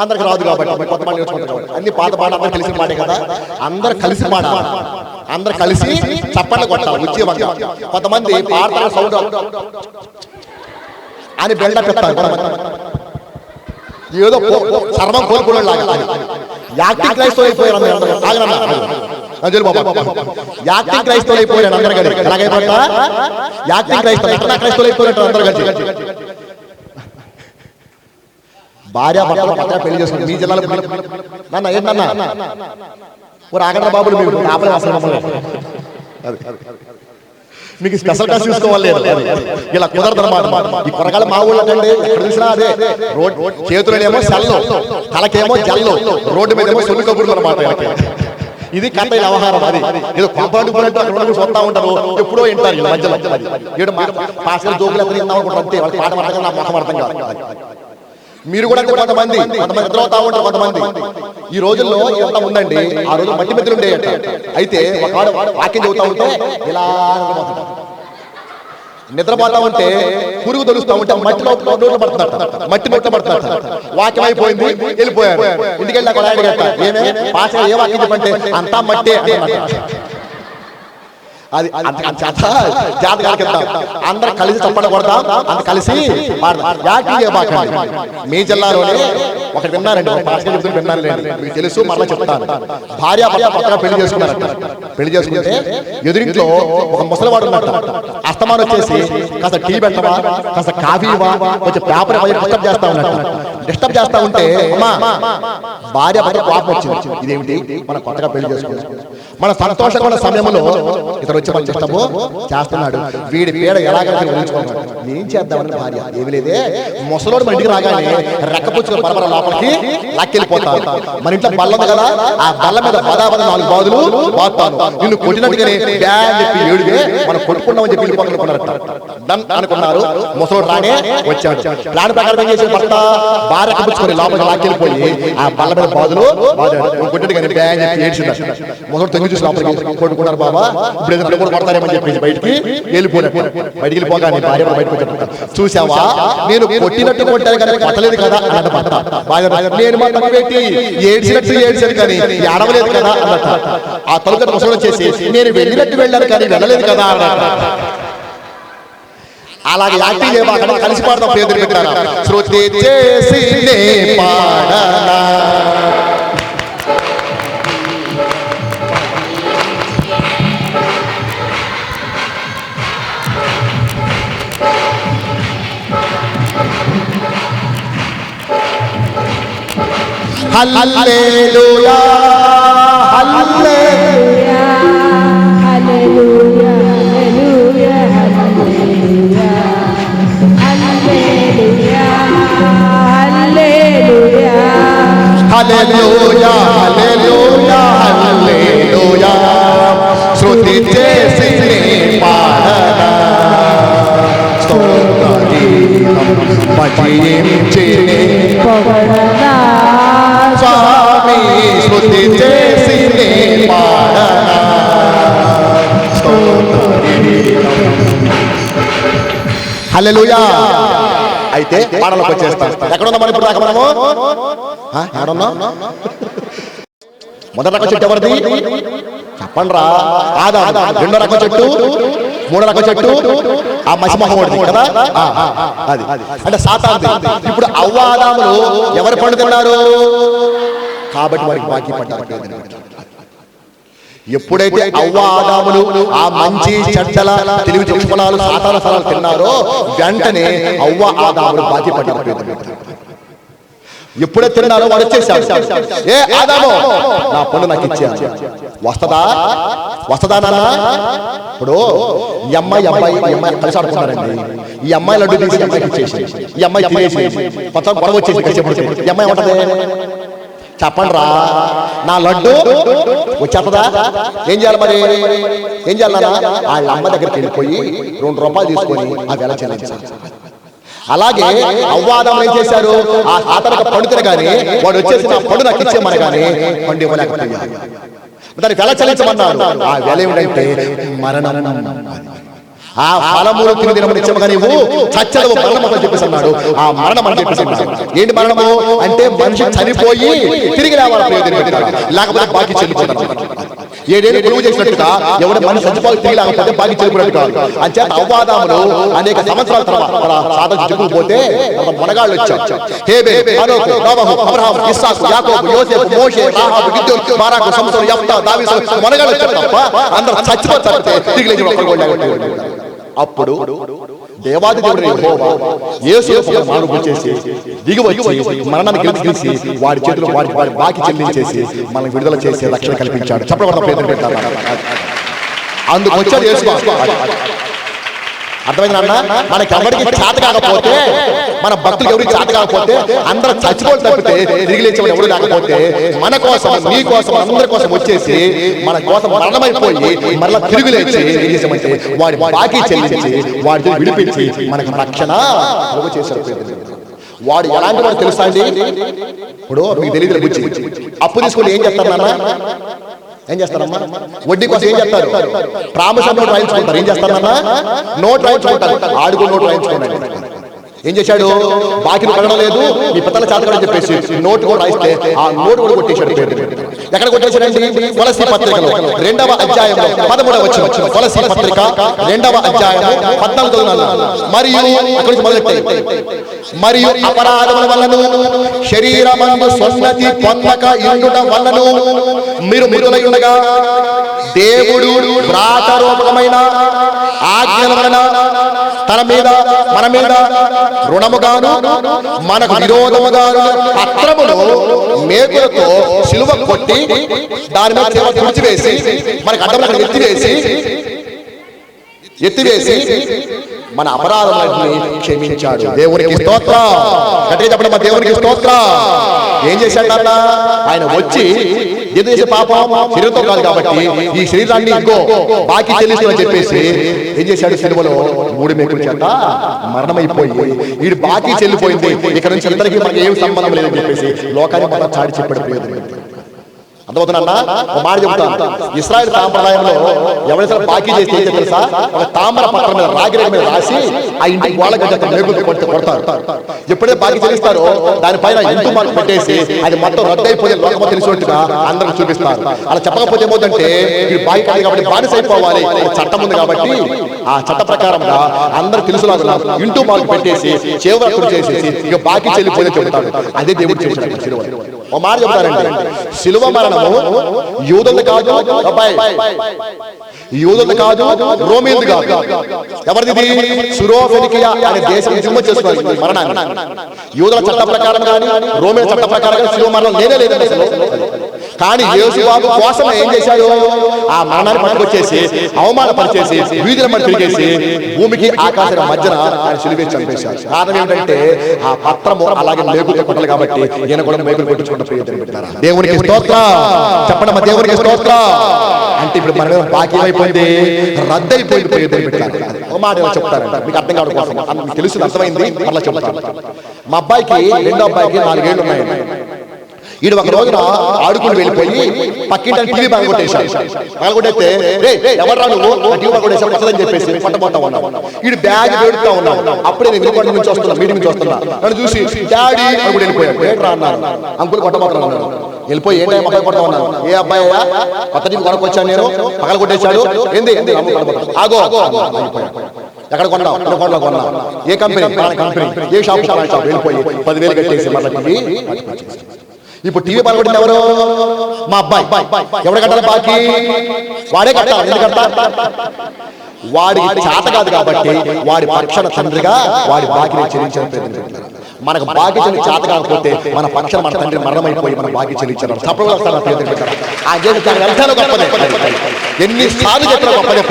అందరికి రాదు కాబట్టి కొత్త పాటలు నేర్చుకుంటారు. అన్ని పాత పాట అందరు కలిసి పాడే కదా. అందరు కలిసి పాడాలి, అందరు కలిసి చప్పట్లు కొట్టాలి ఉద్యమంగా. కొంతమంది పాడతారు సౌండ్ అని బిల్డప్ ఇస్తారు. ఏదో సర్వం కోల్పోయేలాగా యాక్టింగ్ క్రైస్తవులు అయిపోయారు. యాక్టింగ్ క్రైస్తవులు అయిపోయారు అందరు కలిసి. ఎలాగైపోతా యాక్టింగ్ క్రైస్తవులు అయిపోయినట్టు అందరు కలిసి. భార్య భర్తలు పక్కన పెళ్లి చేసుకుంటారు. మీ జిల్లాలో నన్న ఏంటన్నా ఆగండ్ర బాబులు మీరు మీకు స్పెషల్ క్లాస్ తీసుకోవాలి. ఇలా కుదరదన్నమాట. ఈ కొరగాల మా ఊళ్ళో కండి ఎక్కడ చూసినా అదే. రోడ్ చేతులనేమో సెల్లు, తలకేమో జల్లు, రోడ్డు మీద ఏమో సొల్లు కబుర్లు అన్నమాట. ఇది కథ వ్యవహారం. అది ఏదో పంపాడుకున్నట్టు అక్కడ వస్తా ఉంటారు, ఎప్పుడో వింటారు మధ్యలో. పాస్టర్ జోకులు ఎక్కడ విందామనుకుంటారు అంతే. వాళ్ళ పాట అర్థం నాకు మొహం అర్థం కాదు. మీరు కూడా కొంతమంది నిద్రవుతా ఉంటారు. కొంతమంది ఈ రోజుల్లో ఎంత ఉందండి, ఆ రోజు మట్టి మెద్దలు ఉండేయట. అయితే ఒక వాక్యం చదువుతా ఉంటే ఇలా నిద్రపోతా ఉంటే పురుగు తొలుస్తా ఉంటే మట్టి నోట్లో పడుతున్నట్ట, మట్టి నోట్లో పడుతున్నట్ట. వాక్యం అయిపోయింది, వెళ్ళిపోయారు. ఇంటికి వెళ్ళి అక్కడ అడిగట, ఏమే పాస్ ఏ వాక్యం చెప్పంటే అంతా మట్టే. అది జాతకాలకి అందరు కలిసి చప్పట్లు కొడతాం, అందరు కలిసి మీ జిల్లాలోనే ఒకటి విన్నారండి, విన్నాను మీకు తెలుసు, మరలా చెప్తాను. భార్య పక్కన పెళ్లి చేసుకున్నారట. పెళ్లి చేసుకుంటే ఎదురింట్లో ఒక ముసలివాడు ఉన్నట్ట. అస్తమానం వచ్చేసి కాస్త టీ పెట్టవా, కాస్త కాఫీ ఇవ్వా, కొంచెం పేపర్ డిస్టర్బ్ చేస్తా ఉన్నట్టు. డిస్టర్బ్ చేస్తా ఉంటే అమ్మా భార్య కోపం వచ్చింది. ఇదేమిటి, మనం కొత్తగా పెళ్లి చేసుకున్నాం, మన సంతోషంగా ఉన్న సమయంలో ఇతను వచ్చి మనం ఇష్టము చేస్తున్నాడు, వీడి పేడ ఎలాగైనా వదిలించుకున్నాడు. ఏం చేద్దామని భార్య, ఏమి లేదే ముసలోడు మన ఇంటికి రాగానే రెక్కపుచ్చుకుని పరపర లోపలికి లాక్కెళ్ళిపోతాను. మన ఇంట్లో బల్ల ఉంది కదా, ఆ బల్ల మీద పదాపద 4 బాదులు బాగుతాను. నిన్ను కొట్టినట్టుగానే బ్యాన్ చెప్పి ఏడుగే మనం కొట్టుకున్నామని చెప్పి వెళ్ళిపోతున్నారట. డన్ అనుకున్నారు. ముసలోడు రానే వచ్చాడు. ప్లాన్ ప్రకారం చేసిన భర్త భార్య కప్పుకొని లోపలికి లాక్కెళ్ళిపోయి ఆ బల్ల మీద బాదులు కొట్టినట్టుగానే బ్యాన్ చెప్పి ఏడ్చింది. ముసలోడు తొంగి చూసి లోపలికి కొట్టుకున్నారు. బాబా ఇప్పుడు ఏదో కూడా కొడతారేమని చెప్పేసి బయటికి వెళ్ళిపోయాడు. బయటికి వెళ్ళిపోగానే భార్య బయటకు వచ్చాడు. చూసావా, నేను కొట్టినట్టు కొట్టాను కానీ కొట్టలేదు కదా అన్నట్టు భర్త. నేను మాత్రం పెట్టి ఏడ్చినట్టు కానీ అడవలేదు కదా అన్నట్ట. ఆ తలుపు ముసలు వచ్చేసి నేను వెళ్ళినట్టు వెళ్ళాను కానీ వెళ్ళలేదు కదా అన్నట్ట. అలాగే యాక్టింగ్ చేయబాక కలిసి పాడతాం. పేరు పెట్టారా శృతి చేసి పాడనా హల్లెలూయా హల్లెలూయా హల్లెలూయా హల్లెలూయా హల్లెలూయా హల్లెలూయా హల్లెలూయా హల్లెలూయా హల్లెలూయా హల్లెలూయా శృతి చేసి పాడనా స్తోత్రగీతం పఠించినే పొగడనా స్వామి శృతి చేసి పాడనా స్తోత్రగీతం. హల్లెలూయా. అయితే పాటలకు వచ్చేస్తాం. ఎక్కడున్నాం మనం ఇప్పుడు దాకా? మనము ఎక్కడున్నాం? మొదటి రకం చెట్టు ఎవరిది చెప్పండి రా. రెండో రకం చెట్టు, మూడో రకం చెట్టు ఆ మసిమహోడిది కదా, అది అంటే సాతానుది. ఇప్పుడు అవ్వ ఆదాములు ఎవరి పండు తిన్నారు కాబట్టి వారికి బాకీ పడ్డారు. ఎప్పుడైతే అవ్వ ఆదాములు ఆ మంచి చెడ్డల తెలివి చెప్పుకోవడాలు సాతాన ఫలాలు తిన్నారో వెంటనే అవ్వ ఆదాములు బాకీ పడ్డారు. ఎప్పుడే తిన్నారో వాడు వచ్చేసాడు. ఏ ఆదాము నా పండు నాకు ఇచ్చాను. వస్తదా నాన్న? ఇప్పుడు ఈ అమ్మాయి కలిసి ఆడుకున్నారండి. ఈ అమ్మాయి లడ్డు తీసి ఈ అమ్మాయికి ఇచ్చేసి ఈ అమ్మాయి తినేసి మొత్తం గొడవ వచ్చేసి కసేపడితే ఈ అమ్మాయి ఉంటది చెప్పండి రా, నా లడ్డు వచ్చేస్తుందా? ఏం చేయాలి మరి? ఏం చేయాలి నాన్న? వాళ్ళ అమ్మ దగ్గరికి వెళ్ళిపోయి 2 రూపాయలు తీసుకొని ఆ వెల చెల్లించాలి. అలాగే అవ్వాదం ఏం చేశారు? ఆ సాతానుకు పండు తినగానే వాడు వచ్చేసి నా పండు నాకు ఇచ్చేమనగానే పండు ఇవ్వలేకపోయాడు. దానికి వెల చెల్లించమన్నారు. ఆ వెల ఏమిటంటే మరణం. ఆ ఫలములు తిని దినమని ఇచ్చాము నీవు చచ్చదవు మరణం అని చెప్పేసి అన్నాడు. ఆ మరణం అని చెప్పేసి అన్నాడు. ఏంటి మరణము అంటే? మనిషి చనిపోయి తిరిగి లేవాలి, లేకపోతే బాకీ చెల్లిపోతాడు. 7 ఏళ్ళు గురువు చేసినట్టుగా ఎవరి మనిషి చచ్చిపోయి తిరిగి లేకపోతే బాకీ చెల్లిపోయినట్టు కాదు. అంచేత అవ్వాదాములు అనేక సంవత్సరాల తర్వాత సాధన చిక్కుకుపోతే మొనగాళ్ళు వచ్చారు. హేబెల్, హనోకు, నోవహు, అబ్రహాము, ఇస్సాకు, యాకోబు, యోసేపు, మోషే, రాహాబు, గిద్యోను, బారాకు, సంసోను, యెఫ్తా, దావీదు మొనగాళ్ళు వచ్చారు తప్ప అందరూ చచ్చిపోతే తిరిగి లేచి ఒక్కరు కూడా. అప్పుడు దేవాది దేవుడు యెహోవా యేసు మానవుడు చేసి దిగి వచ్చి మరణాన్ని గెలిచి వాడి చేతులు వాడి బాకీ చెల్లించేసి మనం విడుదల చేసే రక్షణ కల్పించాడు. చెప్పడం పేదలు పెట్టారు. అందుకు వచ్చాడు యేసు. అర్థమైందన్న? మనకి ఎవరికి చేత కాకపోతే, మన భక్తులు ఎవరికి చేత కాకపోతే అందరూ చచ్చిపోయి తప్పితే తిరిగి లేచేవాడు ఎవరు లేకపోతే మన కోసం, నీ కోసం, అందరి కోసం వచ్చేసి మన కోసం మరణమైపోయి మరలా తిరిగి లేచి ఏం చేసామంటే వాడి బాకీ చెల్లించి వాడిని విడిపించి మనకు రక్షణ చేశారు. వాడు ఎలాంటి వాడు తెలుసా అండి? ఇప్పుడు మీకు తెలియదు బుజ్జి. అప్పు తీసుకుని ఏం చేస్తారన్నా? ఏం చేస్తారమ్మా? వడ్డీ కోసం ఏం చేస్తారు? ప్రామిసర్ నోట్ రాయించుకుంటారు. ఏం చేస్తారన్నా? నోట్ రాయించుకుంటారు. ఆడుకో నోట్ రాయించుకోండి. ఏం చేశాడు? బాకీలు కట్టడం లేదు, మీ పిల్లల చేతకడని చెప్పేసి నోటు కూడా రాయిస్తే ఆ నోటు కూడా కొట్టేశాడు. ఎక్కడ కొట్టేశాడండి? కొలసీ పత్రికలో 2వ అధ్యాయంలో 13వ వచనం. కొలసీ పత్రిక 2వ అధ్యాయం 14. మరియు అక్కడి నుంచి మొదలెట్టాయి. మరియు అపరాధముల వల్లను శరీరమందు సున్నతి పొందక ఇండుట వల్లను మీరు మృతులై ఉండగా దేవుడు వ్రాతరూపకమైన ఆజ్ఞల వలన తన మీద మన మీద రుణముగాను మనకు విరోధముగాను పత్రమును మేకులతో సిలువ కొట్టి దాని మీద తుడిచివేసి మనకు అడ్డములను ఎత్తివేసి మన అపరాధములన్నీ క్షమించాడు. దేవునికి స్తోత్రం. గట్టిగా చెప్పండి, మా దేవునికి స్తోత్రం. ఏం చేశాడన్న? ఆయన వచ్చి ఏదో చేసే పాపం శరీరంతో కాదు కాబట్టి ఈ శరీరాన్ని ఇంకో బాకీ చెల్లిస్తుందని చెప్పేసి ఏం చేశాడు? సిలువలో 3 మేకుల చేత మరణమైపోయి వీడు బాకీ చెల్లిపోయింది, ఇక్కడ నుంచి అందరికీ మనకి ఏం సంబంధం లేదని చెప్పేసి లోకాన్ని మనం చాటి చెప్పడిపోయింది. అర్థమవుతున్నా? ఒక మాట చెబుతాను. ఇశ్రాయేల్ సాంప్రదాయంలో ఎవరైనా బాకీ చేస్తే ఏం తెలుసా? ఒక తామర పత్రం మీద రాగిరేఖ మీద రాసి ఆ ఇంటికి వాళ్ళ గడ్డ మేకులు కొడతారు. ఎప్పుడైతే బాకీ చెల్లిస్తారో దానిపైన ఇంటి మార్కు పెట్టేసి అది మొత్తం రద్దయిపోతే లోకం తెలిసినట్టుగా అందరికి చూపిస్తారు. అలా చెప్పకపోతే ఏమవుతుందంటే ఇది బాకీ కాదు కాబట్టి బానిస అయిపోవాలి, చట్టం ఉంది కాబట్టి ఆ చట్ట ప్రకారంగా అందరు తెలుసులాగా ఇంటూ మార్కు పెట్టేసి చేవరకుడు చేసేసి ఇక బాకీ చెల్లిపోతే చెబుతాడు. అదే దేవుడు చేశాడు సిలువ. ఒక మాట చెప్తారండి, సిలువ మరణము యూదులది కాదు, యూదులది కాదు, రోమీయులది కాదు. ఎవరిది? సురోఫెనికియా అనే దేశం సిలువ చేస్తున్నారు మరణాన్ని. యూదుల చట్ట ప్రకారం కానీ రోమీయుల చట్ట ప్రకారం కానీ సిలువ మరణం లేనే లేదు. కానీ యేసుబాబు కోసం ఏం చేశాడు? ఆ మరణాన్ని పట్టుకొచ్చేసి అవమానపరిచేసి వీధుల మధ్య తిరిగేసి భూమికి ఆకాశం మధ్యన ఆయన సిలువ చంపేశాడు. కారణం ఏంటంటే ఆ పత్రము అలాగే మేకులు కొట్టాలి కాబట్టి ఈయన కూడా మేకులు కొట్టించుకుంటూ పెట్టారా? దేవునికి స్తోత్రం. చెప్పండి, మా దేవునికి స్తోత్రం. అంటే ఇప్పుడు మన మీద బాకీ అయిపోయింది, రద్దయిపోయింది. పెట్టారు ఒక మాట చెప్తారంట, మీకు అర్థం కావడం కోసం. మీకు తెలుసు, అర్థమైంది, అలా చెప్తారు. మా అబ్బాయికి, రెండో అబ్బాయికి 4 ఏళ్ళు ఉన్నాయండి. ఈడు ఒక రోజున ఆడుకుని వెళ్ళిపోయి పక్కింటి టీవీ పగలగొట్టేశాడు. పగలగొట్టేస్తే ఎవరా నువ్వు టీవీ పగలగొట్టేసా వస్తుందని చెప్పేసి పట్టబోతా ఉన్నావు. ఈడు బ్యాగ్ పెడుతా ఉన్నావు. అప్పుడే నేను వినుకోవడం నుంచి వస్తున్నా, మీటింగ్ నుంచి వస్తున్నా. నన్ను చూసి డాడీ అని కూడా వెళ్ళిపోయాడు. ఏంట్రా అన్నారు. అంకుల్ కొట్టబోతున్నా అన్నాడు. వెళ్ళిపోయి ఏంటో అబ్బాయి కొడతా ఉన్నాను. ఏ అబ్బాయి? కొత్త టీవీ కొనుక్కొచ్చాను నేను, పగలగొట్టేశాడు. ఏంది? ఆగో. ఎక్కడ కొన్నావు? కొండలో కొన్నావు. ఏ కంపెనీ? కంపెనీ. ఏ షాప్? షాప్. వెళ్ళిపోయి 10,000 కట్టేసి మళ్ళీ టీవీ. ఇప్పుడు టీవీ పగలగొట్టింది ఎవరు? మా అబ్బాయి. ఎవరు కట్టాలి బాకీ? వాడే కట్టాలి. ఎందుకు కట్టాలి? వాడికి చేత కాదు కాబట్టి వాడి పక్షాన తండ్రిగా వాడి బాకీని చెల్లించారు. మనకు బాకీ చెల్లి చేత కాకపోతే మన పక్షాన మన తండ్రి మరణమైపోయి మన బాకీ చెల్లించారు. ఎన్నిసార్లు చెప్పిన గొప్పదే.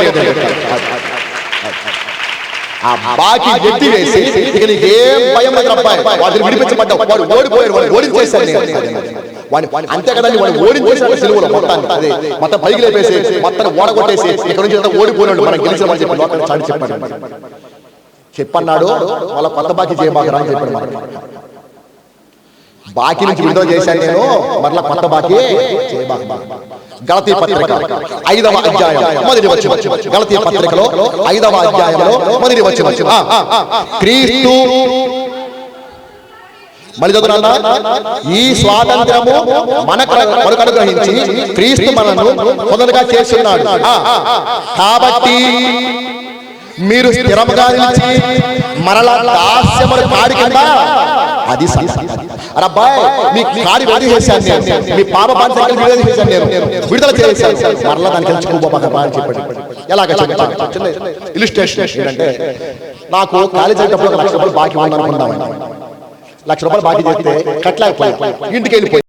ఆ బాకీ ఎత్తి వేసి ఇక నీకు ఏం భయం లేదు అబ్బాయి, వాటిని విడిపించబడ్డావు. వాడు ఓడిపోయాడు, వాడు ఓడించేశాడు. అంతే కదండి, వాడు ఓడించేశాడు సిలువలో మొత్తాన్ని. అదే మొత్తం పైకి లేపేసి మొత్తం ఓడగొట్టేసి ఇక్కడ నుంచి ఓడిపోయినాడు. మనం గెలిచిన వాళ్ళు చెప్పి చాటి చెప్పన్నాడు. వాళ్ళ కొత్త బాకీ చేయబాకరా అని చెప్పాడు. మనం బాకీ నుంచి విడుదల చేశాను నేను, మరలా కొత్త బాకీ చేయబాక. గలతీ పత్రిక 5వ అధ్యాయం మొదటి వచనం. గలతీ పత్రికలో 5వ అధ్యాయంలో మొదటి వచనం. క్రీస్తు మళ్ళీ చదువుతున్నా, ఈ స్వాతంత్రము మనకు అనుగ్రహించి క్రీస్తు మనను పొందలుగా చేస్తున్నాడు. కాబట్టి మీరు స్థిరముగా నిలిచి మరలా దాస్యముల కాడి కింద అది అబ్బాయి మీ కాడి విడుదల చేశాను నేను, మీ పాప బాధ్యతలు విడుదల చేశాను నేను, విడుదల చేశాను. మరలా దానికి అని చెప్పండి. ఎలాగ చెప్తాను, చిన్న ఇలిస్ట్రేషన్ ఏంటంటే, నాకు కాలేజీ చదివేటప్పుడు 1,00,000 రూపాయలు బాకీ ఉందనుకుందాం. 1,00,000 రూపాయలు బాకీ చేస్తే కట్టలేకపోయి ఇంటికి వెళ్ళిపోయి